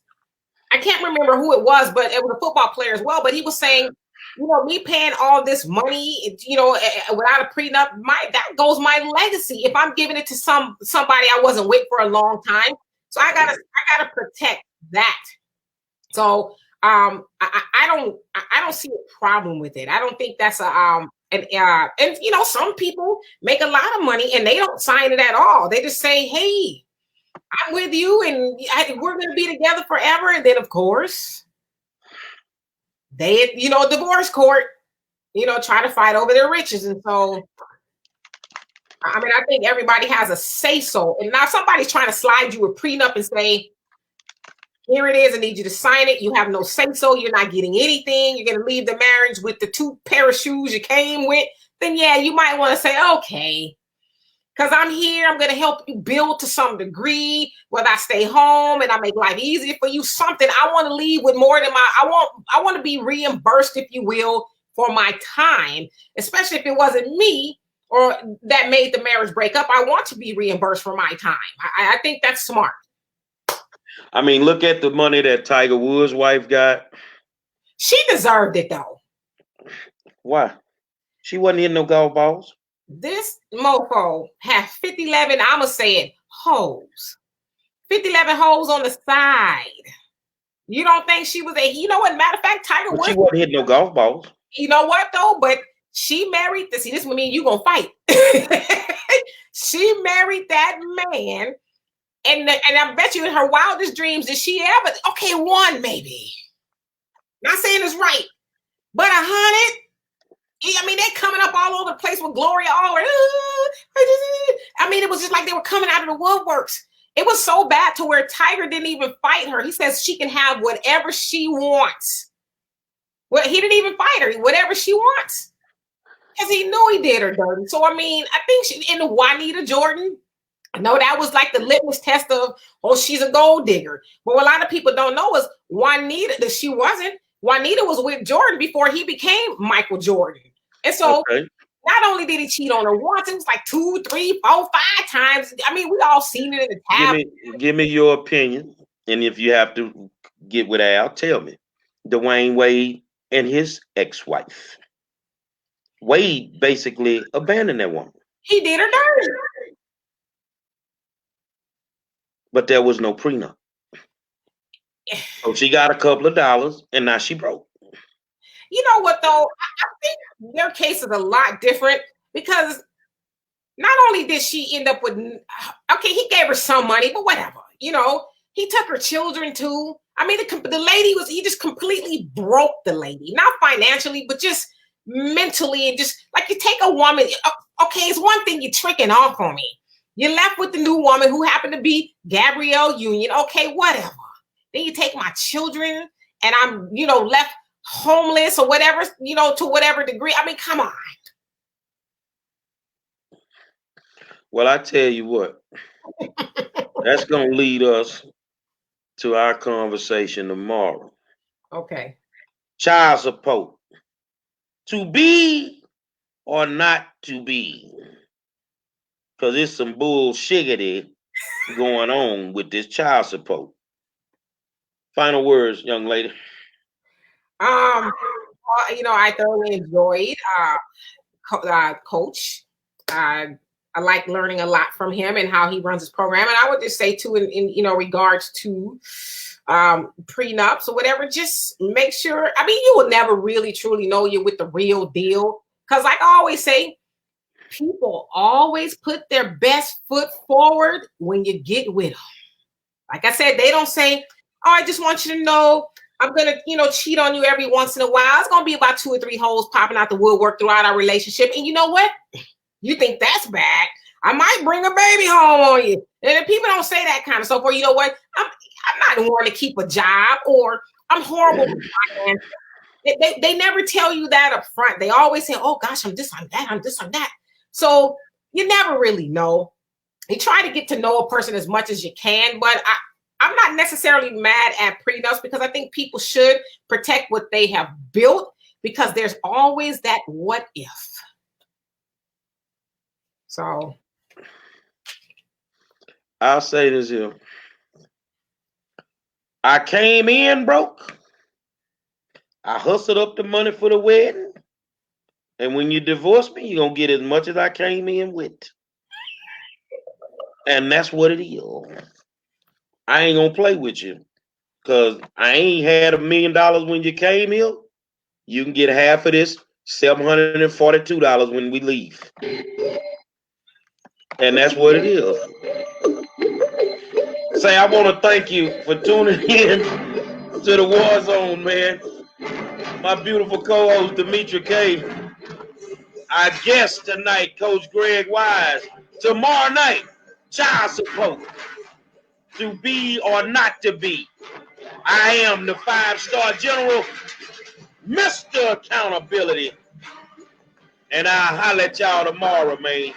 I can't remember who it was, but it was a football player as well. But he was saying, you know, me paying all this money, you know, without a prenup, that goes my legacy. If I'm giving it to somebody I wasn't with for a long time, so I gotta protect that. So I don't see a problem with it. I don't think that's and you know, some people make a lot of money and they don't sign it at all. They just say, hey, I'm with you and we're going to be together forever. And then of course they, you know, divorce court, you know, try to fight over their riches. And so, I mean, I think everybody has a say so. And now somebody's trying to slide you a prenup and say, here it is, I need you to sign it. You have no say so. You're not getting anything. You're going to leave the marriage with the 2 pair of shoes you came with. Then, yeah, you might want to say, okay, because I'm here. I'm going to help you build to some degree, whether I stay home and I make life easier for you. Something I want to leave with more than I want to be reimbursed, if you will, for my time, especially if it wasn't me or that made the marriage break up. I want to be reimbursed for my time. I think that's smart. I mean, look at the money that Tiger Woods' wife got. She deserved it, though. Why? She wasn't hitting no golf balls. This mofo had 50-11, I'ma say it, holes. 50-11 holes on the side. You don't think she was you know what, matter of fact, Tiger Woods. She wasn't hitting no golf balls. You know what, though? But she married this. See, this with me and you gonna fight. She married that man. And I bet you in her wildest dreams, did she ever, okay, 1 maybe. Not saying it's right, but 100. I mean, they're coming up all over the place with Gloria Allred. I mean, it was just like they were coming out of the woodworks. It was so bad to where Tiger didn't even fight her. He says she can have whatever she wants. Well, he didn't even fight her, whatever she wants. Because he knew he did her dirty. So, I mean, I think in Juanita Jordan, I know that was like the litmus test of, oh, she's a gold digger. But what a lot of people don't know is Juanita, that she wasn't. Juanita was with Jordan before he became Michael Jordan. And so not only did he cheat on her once, it was like 2, 3, 4, 5 times. I mean, we all seen it in the tab. Give me your opinion. And if you have to get with Al, tell me. Dwayne Wade and his ex-wife. Wade basically abandoned that woman. He did her dirty. But there was no prenup. So she got a couple of dollars and now she broke. You know what, though? I think their case is a lot different because not only did she end up with, okay, he gave her some money, but whatever. You know, he took her children too. I mean, the lady he just completely broke the lady. Not financially, but just mentally. And just like you take a woman, okay, it's one thing you're tricking off on me. You're left with the new woman who happened to be Gabrielle Union. Okay, whatever. Then you take my children and I'm, you know, left homeless or whatever, you know, to whatever degree. I mean, come on. Well, I tell you what, that's going to lead us to our conversation tomorrow. Okay. Child support. To be or not to be? Because there's some bullshiggity going on with this child support. Final words, young lady. You know, I thoroughly enjoyed Coach. I like learning a lot from him and how he runs his program. And I would just say too, in you know, regards to prenups or whatever, just make sure. I mean, you will never really truly know you're with the real deal. Because like I always say, people always put their best foot forward when you get with them. Like I said, they don't say, oh, I just want you to know I'm going to, you know, cheat on you every once in a while. It's going to be about 2 or 3 holes popping out the woodwork throughout our relationship. And you know what? You think that's bad? I might bring a baby home on you. And if people don't say that kind of stuff, or you know what? I'm not wanting to keep a job, or I'm horrible with finance. They never tell you that up front. They always say, oh gosh, I'm this, I'm that, I'm this, I'm that. So you never really know. You try to get to know a person as much as you can, but I'm not necessarily mad at prenups because I think people should protect what they have built because there's always that what if. So I'll say this here. I came in broke. I hustled up the money for the wedding. And when you divorce me, you're going to get as much as I came in with. And that's what it is. I ain't going to play with you. Because I ain't had $1 million when you came here. You can get half of this, $742 when we leave. And that's what it is. Say, I want to thank you for tuning in to the War Zone, man. My beautiful co-host, Demetra K. Our guest tonight, Coach Greg Wise. Tomorrow night, child support. To be or not to be. I am the 5-star general, Mr. Accountability. And I'll holler at y'all tomorrow, man.